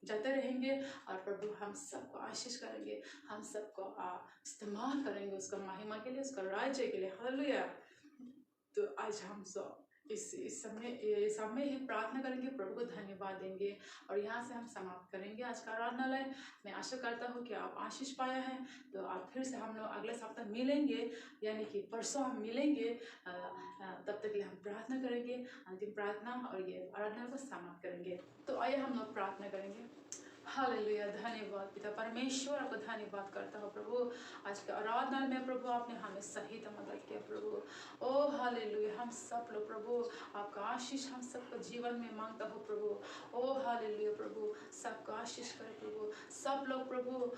जाते रहेंगे, और प्रभु हम सबको आशीष करेंगे, हम सबको इस्तेमाल करेंगे उसका महिमा के लिए, उसका राज्य के लिए। हालेलुया। तो आज हम सब इस समय ही प्रार्थना करेंगे, प्रभु को धन्यवाद देंगे, और यहाँ से हम समाप्त करेंगे आज का आराधनालय। मैं आशा करता हूँ कि आप आशीष पाया है। तो आप फिर से हम लोग अगले सप्ताह मिलेंगे, यानी कि परसों हम मिलेंगे। तब तक के लिए हम प्रार्थना करेंगे, अंतिम प्रार्थना, और ये आराधना को समाप्त करेंगे। तो आइए हम लोग प्रार्थना करेंगे। हालेलुया, धन्यवाद पिता परमेश्वर, आपको धन्यवाद करता हूँ प्रभु। आज के आराधना में प्रभु आपने हमें सही मदद किया प्रभु। ओ हालेलुया, हम सब लोग प्रभु आपका आशीष हम सबको जीवन में मांगता हो प्रभु। ओ हालेलुया प्रभु, सबका आशीष करे प्रभु। सब लोग प्रभु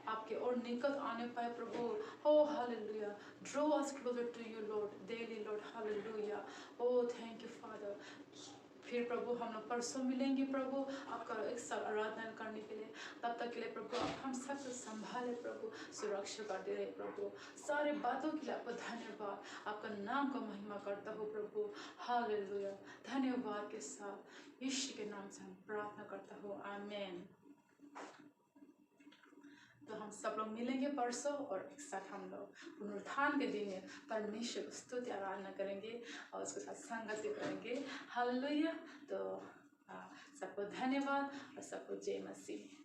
आपके और निकट आने पाए प्रभु। O hallelujah, draw us closer to you Lord daily Lord. Hallelujah. O thank you father. फिर प्रभु हम लोग परसों मिलेंगे प्रभु, आपका एक साल आराधना करने के लिए। तब तक के लिए प्रभु आप हम सबको संभाले प्रभु, सुरक्षा करते रहे प्रभु। सारे बातों के लिए आपको धन्यवाद, आपका नाम का महिमा करता हो प्रभु। हालेलुया, धन्यवाद के साथ यीशु के नाम से हम प्रार्थना करता हो, आमीन। तो हम सब लोग मिलेंगे परसों, और एक साथ हम लोग पुनरुत्थान के दिन में परमेश्वर की स्तुति आराधना करेंगे, और उसके साथ संगति करेंगे। हालेलुया। तो सबको धन्यवाद, और सबको जय मसीह।